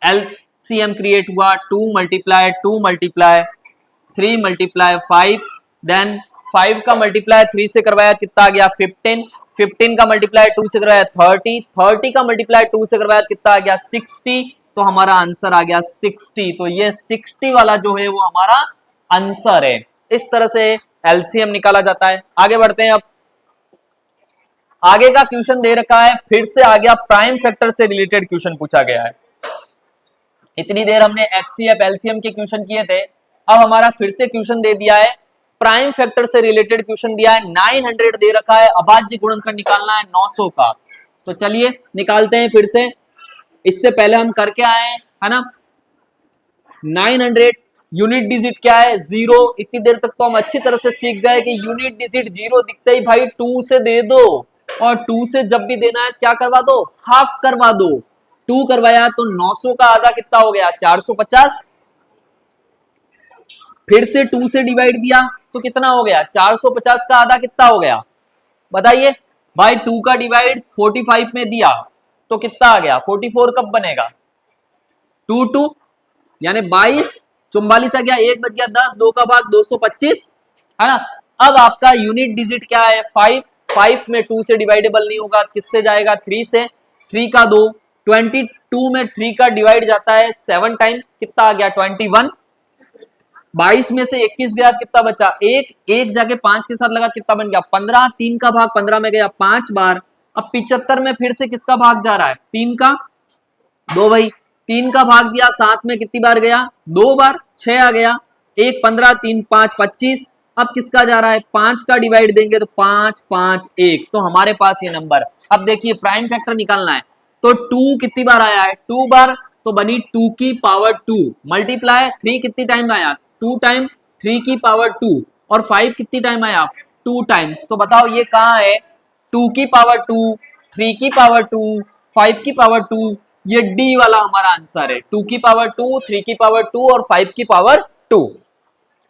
एलसीएम क्रिएट हुआ 2 मल्टीप्लाई 2 मल्टीप्लाई 3 मल्टीप्लाई 5, देन 5 का मल्टीप्लाई 3 से करवाया कितना आ गया 15, 15 का मल्टीप्लाई 2 से करवाया 30, 30 का मल्टीप्लाई 2 से करवाया कितना आ गया 60। तो हमारा आंसर आ गया 60। तो ये 60 वाला जो है वो हमारा आंसर है। इस तरह से एलसीएम निकाला जाता है। आगे बढ़ते हैं। अब आगे का क्वेश्चन दे रखा है, फिर से आ गया प्राइम फैक्टर से रिलेटेड क्वेश्चन पूछा गया है। इतनी देर हमने एचसीएफ, एलसीएम के क्वेश्चन किए थे, अब हमारा फिर से क्वेश्चन दे दिया है, प्राइम फैक्टर से रिलेटेड क्वेश्चन दिया है। 900 दे रखा है, अभाज्य गुणनखंड निकालना है 900 का। तो चलिए निकालते हैं फिर से। इससे पहले हम करके आए हैं, है ना, 900 यूनिट डिजिट क्या है, 0। इतनी देर तक तो हम अच्छी तरह से सीख गए कि यूनिट डिजिट 0 दिखते ही भाई 2 से दे दो, और 2 से जब भी देना है क्या करवा दो, हाफ करवा दो। 2 करवाया तो 900 का आधा कितना हो गया, 450। फिर से 2 से डिवाइड दिया तो कितना हो गया, 450 का आधा कितना हो गया, बताइए भाई। 2 का डिवाइड 45 में दिया तो कितना आ गया, 44 कब बनेगा, 2 2 यानी 22, 44 आ गया, 1 बच गया 10, 2 का भाग 225, है ना। अब आपका यूनिट डिजिट क्या है, 5, 5 में 2 से डिवाइडेबल नहीं होगा, किससे जाएगा, 3 से। 3 का 2, 22 में 3 का डिवाइड जाता है 7 टाइम, कितना आ गया 21। 22 में से 21 गया, कितना बचा, एक जाके 5 के साथ लगा, कितना बन गया 15। 3 का भाग 15 में गया 5 बार। अब 75 में फिर से किसका भाग जा रहा है, 3 का। 2 भाई, 3 का भाग दिया 7 में कितनी बार गया, 2 बार, 6 आ गया। 1 15, 3 5 25। अब किसका जा रहा है, 5 का डिवाइड देंगे तो 5 5 1। तो हमारे पास ये नंबर। अब देखिए प्राइम फैक्टर निकालना है, तो 2 कितनी बार आया है, 2 बार, तो बनी 2 की पावर 2 मल्टीप्लाई 3 कितनी टाइम आया, 2 टाइम 3 की पावर 2, और 5 कितनी टाइम आया, 2 टाइम्स। तो बताओ ये कहाँ है, 2 की पावर 2, 3 की पावर 2, 5 की पावर 2, ये डी वाला हमारा आंसर है। 2 की पावर 2, 3 की पावर 2 और 5 की पावर 2।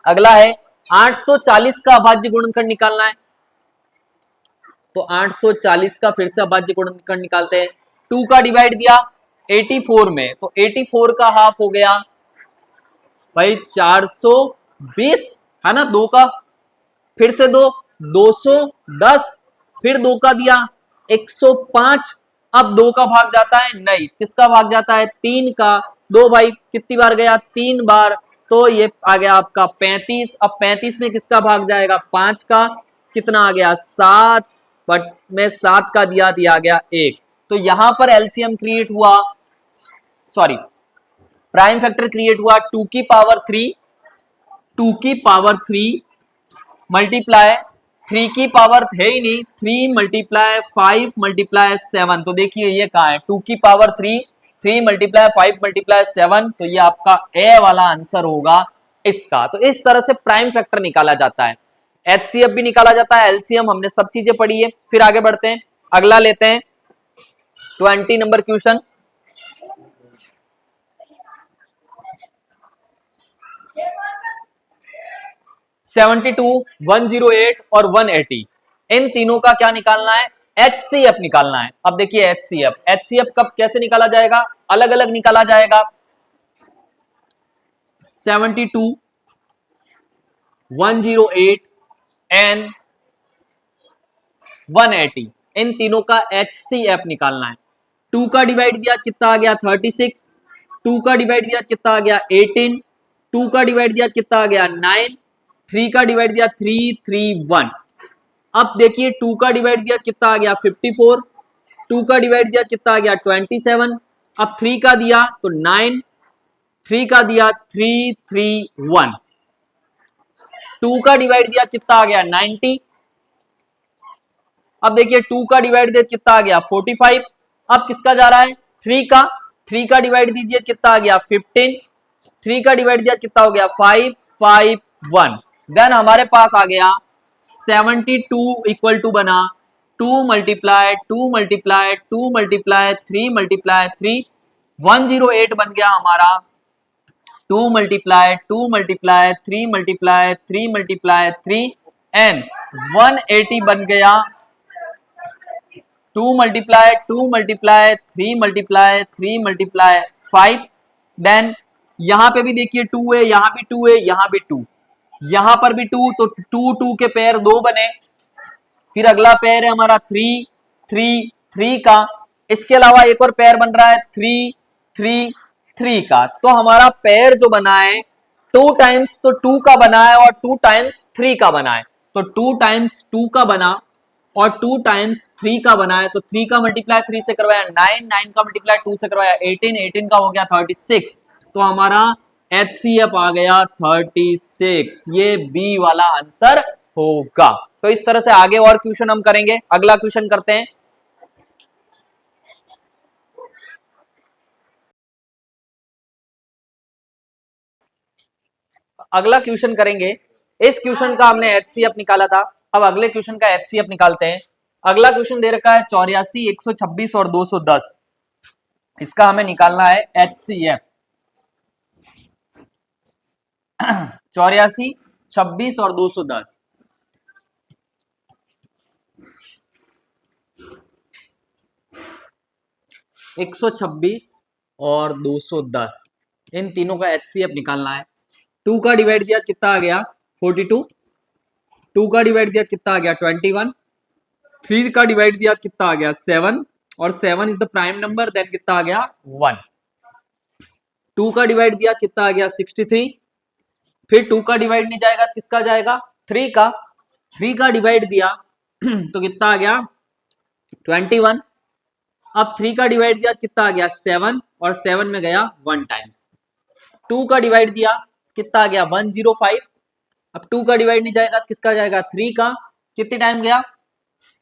अगला है 840 का अभाज्य गुणनखंड निकालना है। तो 840 का फिर से अभाज्य गुणनखंड निकालते हैं। 2 का डिवाइड दिया 84 में, तो 84 का हाफ हो गया भाई 420, है ना। 2 का फिर से 2, 210, फिर 2 का दिया 105। अब 2 का भाग जाता है नहीं, किसका भाग जाता है, 3 का। 2 भाई कितनी बार गया, 3 बार, तो ये आ गया आपका 35। अब 35 में किसका भाग जाएगा, 5 का, कितना आ गया 7, बट में 7 का दिया आ गया 1। तो यहां पर एलसीएम क्रिएट हुआ, सॉरी प्राइम फैक्टर क्रिएट हुआ 2 की पावर 3, 2 की पावर 3 मल्टीप्लाई 3 की पावर है ही नहीं, 3 मल्टीप्लाई 5 मल्टीप्लाई 7। तो देखिए ये कहाँ है, 2 की पावर 3, 3 मल्टीप्लाई 5 मल्टीप्लाई 7। तो ये आपका ए वाला आंसर होगा इसका। तो इस तरह से प्राइम फैक्टर निकाला जाता है, एचसीएफ भी निकाला जाता है, एलसीएम, हमने सब चीजें पढ़ी है। फिर आगे बढ़ते हैं, अगला लेते हैं 20 नंबर क्वेश्चन। सेवेंटी 108 और 180, इन तीनों का क्या निकालना है, एचसीएफ निकालना है। अब देखिए एचसीएफ, एचसीएफ कब कैसे निकाला जाएगा, अलग अलग निकाला जाएगा। 72, 108 एंड 180, इन तीनों का एचसीएफ निकालना है। 2 का डिवाइड दिया कितना आ गया 36, 2 का डिवाइड दिया कितना आ गया 18, 2 का डिवाइड दिया कितना आ गया 9, 3 का डिवाइड दिया 3 3 1। अब देखिए 2 का डिवाइड दिया कितना आ गया 54, 2 का डिवाइड दिया कितना आ गया 27। अब 3 का दिया तो 9, 3 का दिया 3 3 1। 2 का डिवाइड दिया कितना आ गया 90। अब देखिए 2 का डिवाइड दिया कितना आ गया 45। अब किसका जा रहा है 3 का डिवाइड दीजिए कितना आ गया 15, 3 का डिवाइड दिया कितना हो गया 5 5 1। देन हमारे पास आ गया 72 इक्वल टू बना 2 मल्टीप्लाई 2 मल्टीप्लाई 2 मल्टीप्लाई 3 मल्टीप्लाई 3, 108 बन गया हमारा 2 multiply 2 multiply 3 multiply 3 multiply 3 and 180 बन गया 2 multiply 2 multiply 3 multiply 3 multiply 5। Then यहां पे भी देखिए 2 है, यहां भी 2 है, यहां भी 2, यहां पर भी 2, तो 2 2 के पेयर 2 बने। फिर अगला पेयर है हमारा 3 3 3 का। इसके अलावा एक और पेयर बन रहा है 3 3 3 का। तो हमारा पेयर जो बना है 2 टाइम्स तो 2 का बना है और 2 टाइम्स 3 का बना है। तो 2 टाइम्स 2 का बना और 2 टाइम्स 3 का बना है। तो 3 का मल्टीप्लाई 3 से करवाया 9, 9 का मल्टीप्लाई 2 से करवाया 18, 18 का हो गया 36। तो हमारा HCF आ गया 36। ये बी वाला आंसर होगा। तो इस तरह से आगे और क्वेश्चन हम करेंगे। अगला क्वेश्चन करते हैं। अगला क्वेश्चन करेंगे। इस क्वेश्चन का हमने HCF निकाला था, अब अगले क्वेश्चन का HCF निकालते हैं। अगला क्वेश्चन दे रखा है 84, 126 और 210। इसका हमें निकालना है HCF। 84, 26 और 210। एक 126 और 210, इन तीनों का HCF निकालना है। 2 का डिवाइड दिया कितना आ गया 42, 2 का डिवाइड दिया कितना आ गया 21, 3 का डिवाइड दिया कितना आ गया 7 और 7 is the prime number, then कितना आ गया 1। 2 का डिवाइड दिया कितना आ गया 63, फिर 2 का डिवाइड नहीं जाएगा, किसका जाएगा 3 का। 3 का डिवाइड दिया तो कितना आ गया 21। अब 3 का डिवाइड दिया कितना आ गया 7 और 7 में गया 1 टाइम्स। 2 का डिवाइड दिया कितना आ गया 105। अब 2 का डिवाइड नहीं जाएगा, किसका जाएगा 3 का। कितने टाइम गया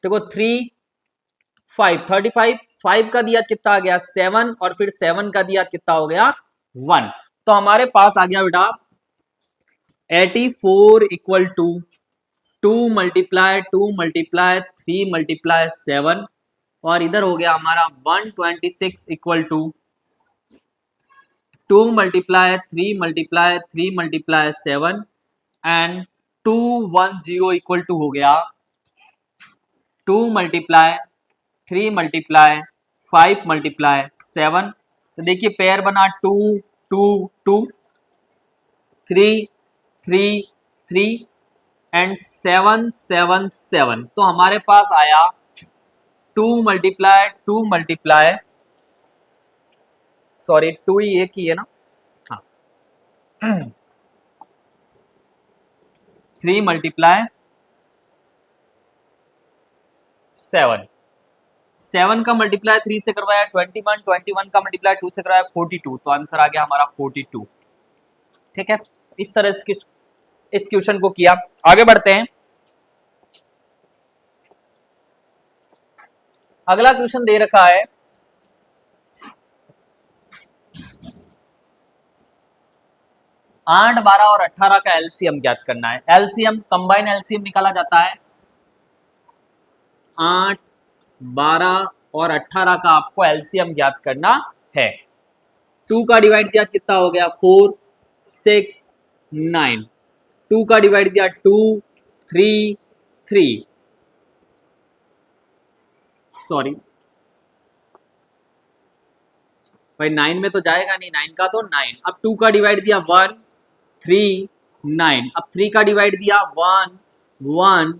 देखो 3 5 35, 5 का दिया कितना आ गया 7 और फिर 7 का दिया कितना हो गया 1। तो हमारे पास आ गया बेटा 84 equal to 2 multiply 2 multiply 3 multiply 7 और इधर हो गया हमारा 126 equal to 2 multiply 3 multiply 3 multiply 7 and 210 equal to हो गया 2 मल्टीप्लाई 3 मल्टीप्लाई 5 मल्टीप्लाई 7। तो देखिए पेयर बना 2 2 2 3 3 3 एंड 7 7 7। तो हमारे पास आया 2 मल्टीप्लाई सॉरी 2 ही एक ही है ना, हाँ 3 मल्टीप्लाई 7, 7 का मल्टीप्लाई 3 से करवाया 21, 21 का मल्टीप्लाई 2 से करवाया 42। तो आंसर आ गया हमारा 42। ठीक है, इस तरह से इस क्वेश्चन को किया। आगे बढ़ते हैं। अगला क्वेश्चन दे रखा है 8, 12 और 18 का एलसीएम ज्ञात करना है। एलसीएम कंबाइन एलसीएम निकाला जाता है। 8, 12 और 18 का आपको एलसीएम ज्ञात करना है। 2 का डिवाइड दिया कितना हो गया 4 6 9, 2 का डिवाइड दिया 2 3 3 सॉरी भाई 9 में तो जाएगा नहीं, 9 का तो 9। अब 2 का डिवाइड दिया 1 3 9, अब 3 का डिवाइड दिया 1 1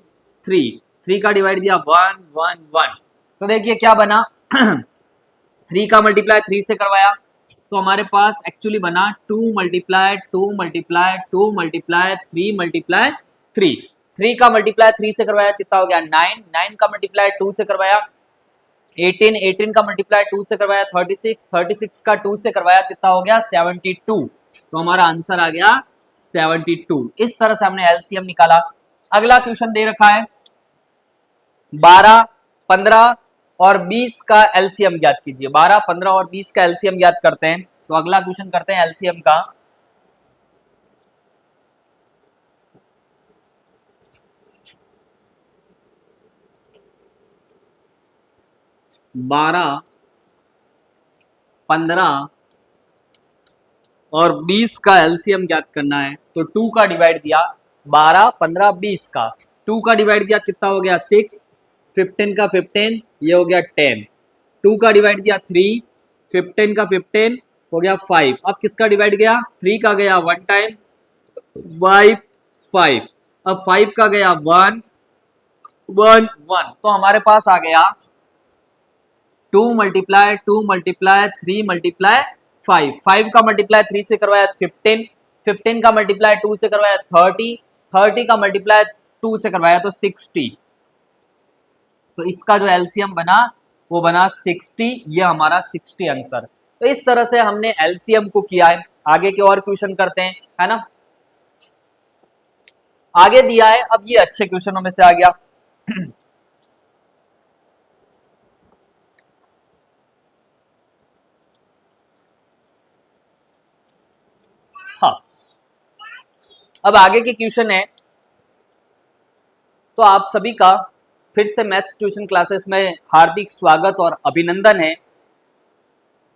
3, 3 का डिवाइड दिया 1 1 1। तो देखिए क्या बना 3 का मल्टीप्लाई 3 से करवाया तो हमारे पास एक्चुअली बना 2 मल्टीप्लाई 2 मल्टीप्लाई 2 मल्टीप्लाई 3 मल्टीप्लाई 3। 3 का मल्टीप्लाई 3 से करवाया कितना हो गया 9। 9 का मल्टीप्लाई 2 से करवाया 18। 18 का मल्टीप्लाई 2 से करवाया 36। 36 का 2 से करवाया कितना हो गया 72। तो हमारा आंसर आ गया 72। इस तरह से हमने एलसीएम निकाला। अगला क्वेश्चन दे रखा है 12, 15 और 20 का एलसीएम ज्ञात कीजिए। 12, 15 और 20 का एलसीएम ज्ञात करते हैं। तो अगला क्वेश्चन करते हैं एलसीएम का। बारह, 15 और 20 का एलसीएम ज्ञात करना है। तो 2 का डिवाइड दिया 12, 15, 20 का 2 का डिवाइड दिया कितना हो गया 6। 15 का 15 ये हो गया 10। 2 का डिवाइड दिया 3। 15 का 15 हो गया 5। अब किसका डिवाइड गया 3 का गया 1 टाइम 5 5। अब 5 का गया 1 1 1। तो हमारे पास आ गया 2 मल्टीप्लाई 2 मल्टीप्लाई 3 मल्टीप्लाई 5। 5 का मल्टीप्लाई 3 से करवाया 15। 15 का मल्टीप्लाई 2 से करवाया 30। 30 का मल्टीप्लाई 2 से करवाया तो 60। तो इसका जो एलसीएम बना वो बना 60। ये हमारा 60 आंसर। तो इस तरह से हमने एलसीएम को किया है। आगे के और क्वेश्चन करते हैं, है ना। आगे दिया है, अब ये अच्छे क्वेश्चनों में से आ गया। हाँ, अब आगे के क्वेश्चन है। तो आप सभी का फिर से मैथ्स ट्यूशन क्लासेस में हार्दिक स्वागत और अभिनंदन है।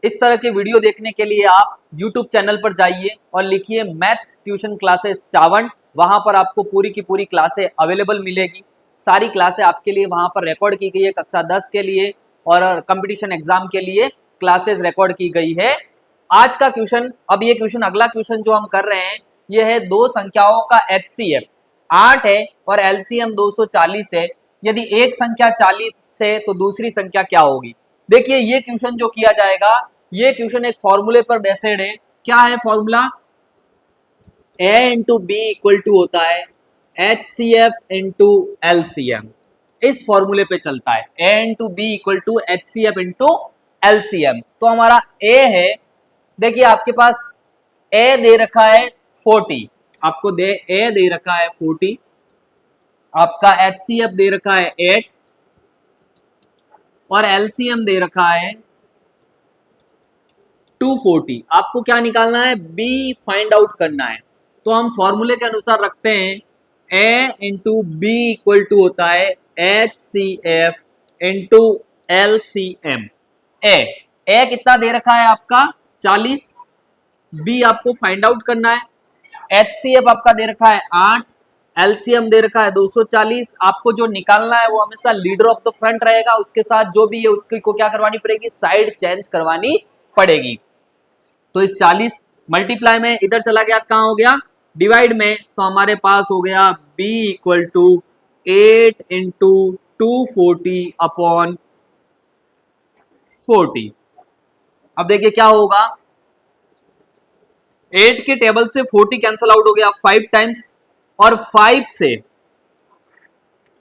इस तरह के वीडियो देखने के लिए आप YouTube चैनल पर जाइए और लिखिए मैथ्स ट्यूशन क्लासेस चावंड। वहां पर आपको पूरी की पूरी क्लासें अवेलेबल मिलेगी। सारी क्लासें आपके लिए वहां पर रिकॉर्ड की गई है। कक्षा 10 के लिए और कंपटीशन एग्जाम के लिए क्लासेस रिकॉर्ड की गई है। आज का क्वेश्चन, अब ये क्वेश्चन अगला क्वेश्चन जो हम कर रहे हैं ये है दो संख्याओं का HCF 8 है और LCM 240 है। यदि एक संख्या 40 है तो दूसरी संख्या क्या होगी। देखिए ये क्वेश्चन जो किया जाएगा, ये क्वेश्चन एक फॉर्मूले पर बेस्ड है। क्या है formula, A into B equal to होता है HCF इंटू LCM। इस फॉर्मूले पे चलता है A into B equal to HCF into LCM। तो हमारा A है, देखिए आपके पास A दे रखा है 40, आपको A दे रखा है 40, आपका HCF दे रखा है 8 और LCM दे रखा है 240। आपको क्या निकालना है, B फाइंड आउट करना है। तो हम फॉर्मूले के अनुसार रखते हैं A into B equal to होता है HCF इंटू LCM। A कितना दे रखा है आपका 40, B आपको फाइंड आउट करना है, HCF आपका दे रखा है 8, LCM दे रखा है 240। आपको जो निकालना है वो हमेशा लीडर ऑफ द फ्रंट रहेगा, उसके साथ जो भी है उसकी को क्या करवानी पड़ेगी, साइड चेंज करवानी पड़ेगी। तो इस 40 मल्टीप्लाई में इधर चला गया, कहां हो गया डिवाइड में, तो हमारे पास हो गया B equal to 8 into 240 upon 40। अब देखिए क्या होगा, 8 के टेबल से 40 कैंसल आउट हो गया 5 टाइम्स और 5 से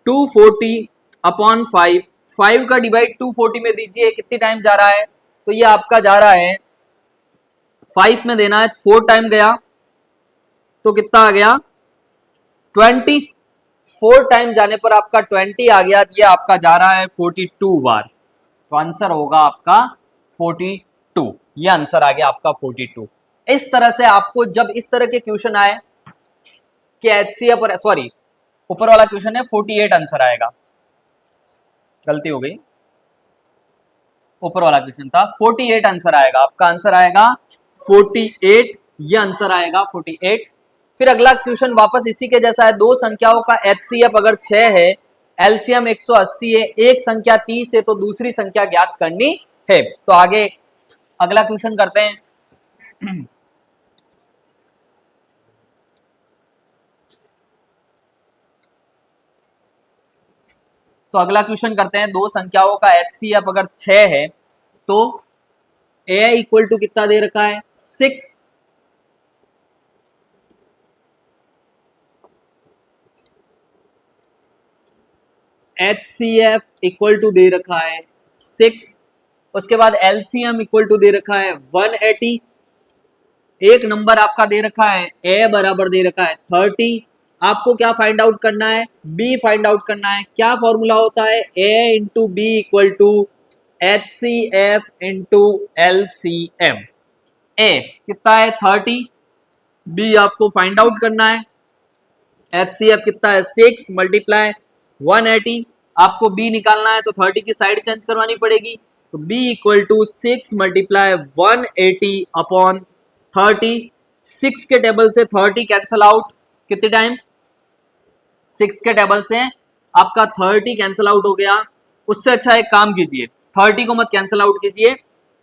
240 अपॉन 5। 5 का डिवाइड 240 में दीजिए कितनी टाइम जा रहा है, तो ये आपका जा रहा है 5 में देना है 4 टाइम गया तो कितना आ गया 20। 4 टाइम जाने पर आपका 20 आ गया, ये आपका जा रहा है 42 बार। तो आंसर होगा आपका 42। ये आंसर आ गया आपका 42। इस तरह से आपको जब इस तरह के क्वेश्चन आए कि HCF और सॉरी ऊपर वाला क्वेश्चन है 48 आंसर आएगा, गलती हो गई, ऊपर वाला क्वेश्चन था 48 आंसर आएगा, आपका आंसर आएगा 48। ये आंसर आएगा 48। फिर अगला क्वेश्चन वापस इसी के जैसा है, दो संख्याओं का HCF अगर 6 है, LCM 180 है, एक संख्या 30 है तो दूसरी संख्या ज्ञात करनी है। तो आगे अगला क्वेश्चन करते हैं। तो अगला क्वेश्चन करते हैं, दो संख्याओं का HCF अगर 6 है तो ए इक्वल टू कितना दे रखा है 6, HCF इक्वल टू दे रखा है 6, उसके बाद LCM इक्वल टू दे रखा है 180, एक नंबर आपका दे रखा है ए बराबर दे रखा है 30। आपको क्या फाइंड आउट करना है, बी फाइंड आउट करना है। क्या फॉर्मूला होता है, A into B equal to HCF into LCM। A कितना है 30, बी आपको फाइंड आउट करना है, HCF कितना है 6 मल्टीप्लाई 180, आपको बी निकालना है तो 30 की साइड चेंज करवानी पड़ेगी, तो b equal to 6 multiply 180 upon 30। 6 के टेबल से 30 कैंसल आउट, कितने टाइम 6 के टेबल से आपका 30 कैंसल आउट हो गया। उससे अच्छा एक काम कीजिए, 30 को मत कैंसल आउट कीजिए,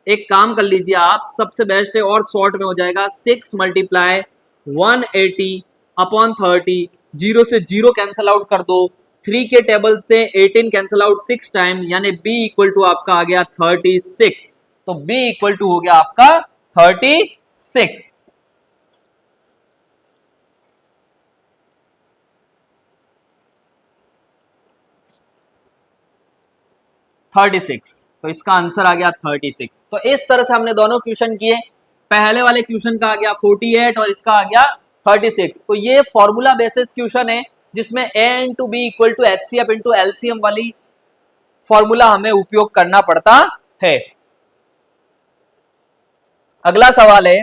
एक काम कर लीजिए आप, सबसे बेस्ट है और शॉर्ट में हो जाएगा, 6 मल्टीप्लाई 180 अपॉन 30, जीरो से जीरो कैंसल आउट कर दो, 3 के टेबल से 18 कैंसल आउट 6 टाइम, यानी b इक्वल टू आपका आ गया 36। तो b इक्वल टू हो गया आपका 36। तो इसका आंसर आ गया 36। तो इस तरह से हमने दोनों क्वेश्चन किए, पहले वाले क्वेश्चन का आ गया 48 और इसका आ गया 36। तो ये फॉर्मूला बेसिस क्वेश्चन है जिसमें a into B equal to HCF into LCM वाली फॉर्मूला हमें उपयोग करना पड़ता है। अगला सवाल है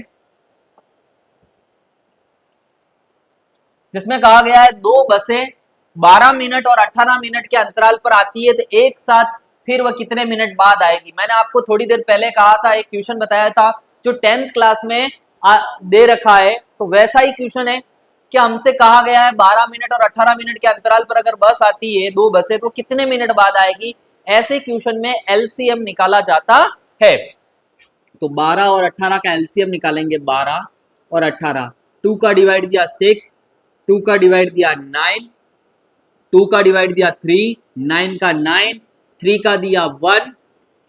जिसमें कहा गया है दो बसें 12 मिनट और 18 मिनट के अंतराल पर आती है, तो एक साथ फिर वह कितने मिनट बाद आएगी। मैंने आपको थोड़ी देर पहले कहा था, एक क्वेश्चन बताया था जो 10th क्लास में दे रखा है, तो वैसा ही क्वेश्चन है कि हमसे कहा गया है 12 मिनट और 18 मिनट के अंतराल पर अगर बस आती है, दो बसें, तो कितने मिनट बाद आएगी। ऐसे क्वेश्चन में LCM निकाला जाता है। तो 12 और 18 का LCM निकालेंगे, 12 और 18, 2 का डिवाइड दिया 6, 2 का डिवाइड दिया 9, 2 का डिवाइड दिया 3, 9 का 9, 3 का दिया 1,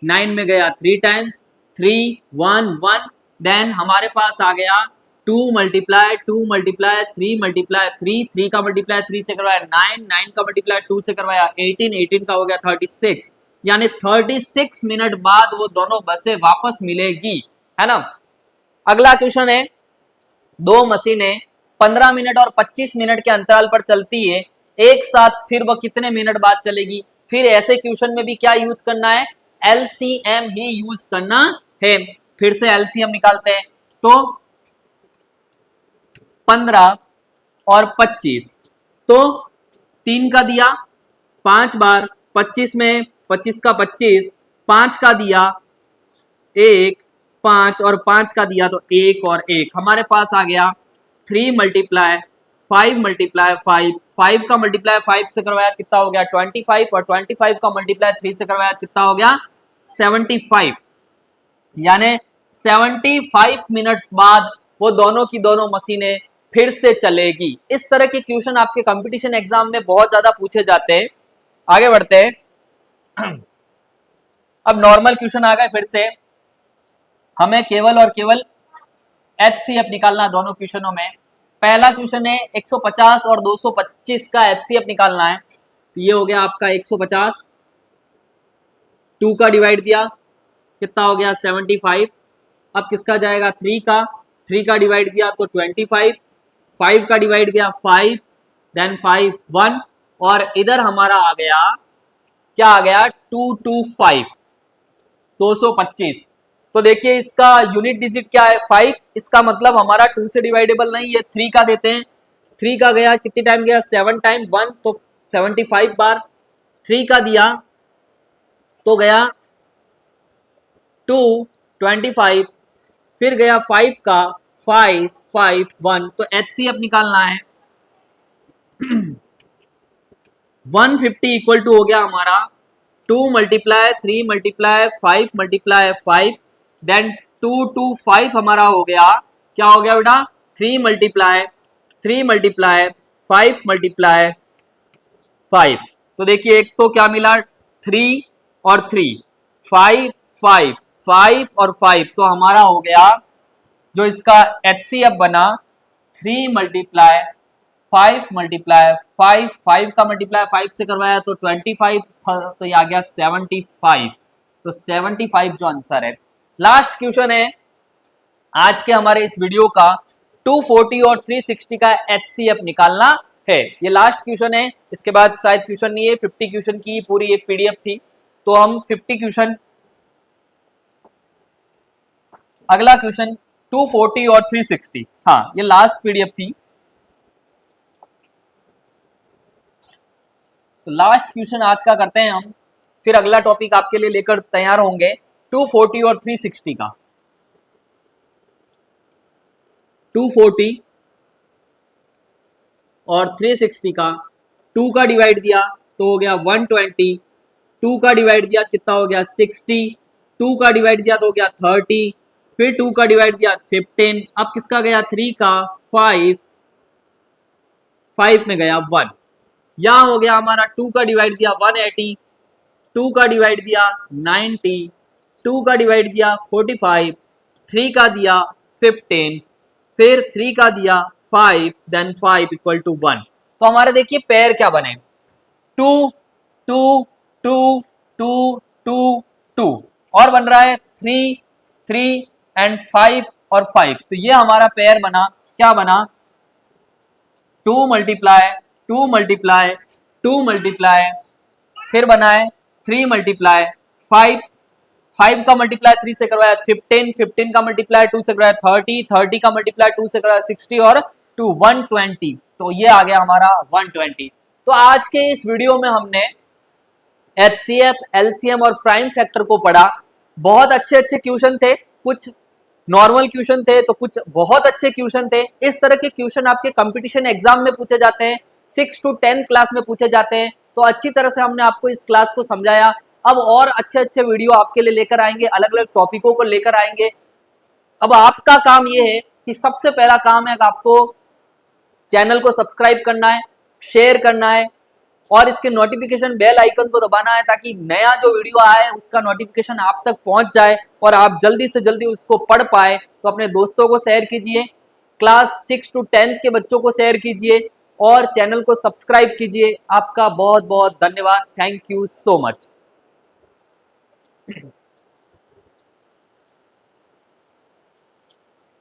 9 में गया 3 टाइम्स, 3 1 1, देन हमारे पास आ गया 2 मल्टीप्लाई 2 मल्टीप्लाई 3 मल्टीप्लाई 3, 3 का मल्टीप्लाई 3 से करवाया 9, 9 का मल्टीप्लाई 2 से करवाया 18, 18 का हो गया 36, यानी 36 मिनट बाद वो दोनों बसें वापस मिलेगी, है ना। अगला क्वेश्चन है, दो मशीनें 15 मिनट और 25 मिनट के अंतराल पर चलती है, एक साथ फिर वह कितने मिनट बाद चलेगी। फिर ऐसे क्वेश्चन में भी क्या यूज करना है, LCM ही यूज करना है। फिर से LCM निकालते हैं, तो 15 और 25, तो 3 का दिया 5 बार, 25 में 25 का 25, 5 का दिया 1, 5 और 5 का दिया तो 1 और 1, हमारे पास आ गया 3 मल्टीप्लाई 5 मल्टीप्लाई 5, 5 का मल्टीप्लाई 5 से करवाया कितना हो गया 25, और 25 का मल्टीप्लाई 3 से करवाया कितना हो गया 75, यानी 75 मिनट्स बाद वो दोनों की दोनों मशीनें फिर से चलेगी। इस तरह के क्वेश्चन आपके कंपटीशन एग्जाम में बहुत ज्यादा पूछे जाते हैं। आगे बढ़ते हैं, अब नॉर्मल क्वेश्चन आ गए। फिर से हमें केवल और केवल HCF निकालना दोनों क्वेश्चनों में। पहला क्वेश्चन है 150 और 225 का HCF निकालना है, तो ये हो गया आपका 150, 2 का डिवाइड दिया कितना हो गया 75, अब किसका जाएगा 3 का डिवाइड दिया तो 25, 5 का डिवाइड दिया 5, देन 5 1, और इधर हमारा आ गया क्या आ गया 225, 225। तो देखिए इसका यूनिट डिजिट क्या है 5, इसका मतलब हमारा 2 से डिवाइडेबल नहीं है, 3 का देते हैं। 3 का गया कितने टाइम गया 7 टाइम 1, तो 75 बार। 3 का दिया तो गया 225, फिर गया 5 का 5 5 1, तो HCF निकालना है 150 इक्वल टू हो गया हमारा 2 मल्टीप्लाई 3 मल्टीप्लाई 5 मल्टीप्लाई 5, देन 225 हमारा हो गया, क्या हो गया बेटा 3 मल्टीप्लाई 3 मल्टीप्लाई 5 मल्टीप्लाई 5। तो देखिए एक तो क्या मिला 3 और 3, 5 5 5 और 5, तो हमारा हो गया जो इसका HCF बना 3 मल्टीप्लाई 5 मल्टीप्लाई 5, 5 का मल्टीप्लाई 5 से करवाया तो 25 था, तो ये आ गया 75। तो 75 जो आंसर है। लास्ट क्वेश्चन है आज के हमारे इस वीडियो का, 240 और 360 का HCF निकालना है। ये लास्ट क्वेश्चन है, इसके बाद शायद क्वेश्चन नहीं है। 50 क्वेश्चन की पूरी एक PDF थी, तो हम 50 क्वेश्चन, अगला क्वेश्चन 240 और 360, हाँ ये लास्ट PDF थी। तो लास्ट क्वेश्चन आज का करते हैं हम, फिर अगला टॉपिक आपके लिए लेकर तैयार होंगे 240 और 360 का। 240 और 360 का 2 का डिवाइड दिया तो हो गया 120, 2 का डिवाइड दिया कितना हो गया 60, 2 का डिवाइड दिया तो हो गया 30, फिर 2 का डिवाइड दिया 15, अब किसका गया 3 का 5, 5 में गया 1। यहां हो गया हमारा 2 का डिवाइड दिया 180, 2 का डिवाइड दिया 90, 2 का डिवाइड दिया 45, 3 का दिया 15, फिर 3 का दिया 5, देन 5 इक्वल टू 1। तो हमारे देखिए पेयर क्या बने, 2 2 2 2 2 2, और बन रहा है 3 3 एंड 5 और 5। तो ये हमारा पेयर बना, क्या बना 2 मल्टीप्लाई 2 मल्टीप्लाई 2 मल्टीप्लाई, फिर बना है 3 मल्टीप्लाई 5, 5 का मल्टीप्लाई 3 से करवाया 15, 15 का मल्टीप्लाई 2 से करवाया 30, 30 का मल्टीप्लाई 2 से करवाया 60 और 2 120। तो ये आ गया हमारा 120। तो आज के इस वीडियो में हमने HCF, LCM और प्राइम फैक्टर को पढ़ा। बहुत अच्छे अच्छे क्वेश्चन थे, कुछ नॉर्मल क्वेश्चन थे तो कुछ बहुत अच्छे क्वेश्चन थे। इस तरह के क्वेश्चन आपके कंपटीशन एग्जाम में पूछे जाते हैं, 6 to 10 क्लास में पूछे जाते हैं। तो अच्छी तरह से हमने आपको इस क्लास को समझाया। अब और अच्छे अच्छे वीडियो आपके लिए लेकर आएंगे, अलग अलग टॉपिकों को लेकर आएंगे। अब आपका काम ये है कि सबसे पहला काम है कि आपको चैनल को सब्सक्राइब करना है, शेयर करना है और इसके नोटिफिकेशन बेल आइकन को दबाना है, ताकि नया जो वीडियो आए उसका नोटिफिकेशन आप तक पहुंच जाए और आप जल्दी से जल्दी उसको पढ़ पाए। तो अपने दोस्तों को शेयर कीजिए, क्लास 6 to 10 के बच्चों को शेयर कीजिए और चैनल को सब्सक्राइब कीजिए। आपका बहुत बहुत धन्यवाद। Thank you so much.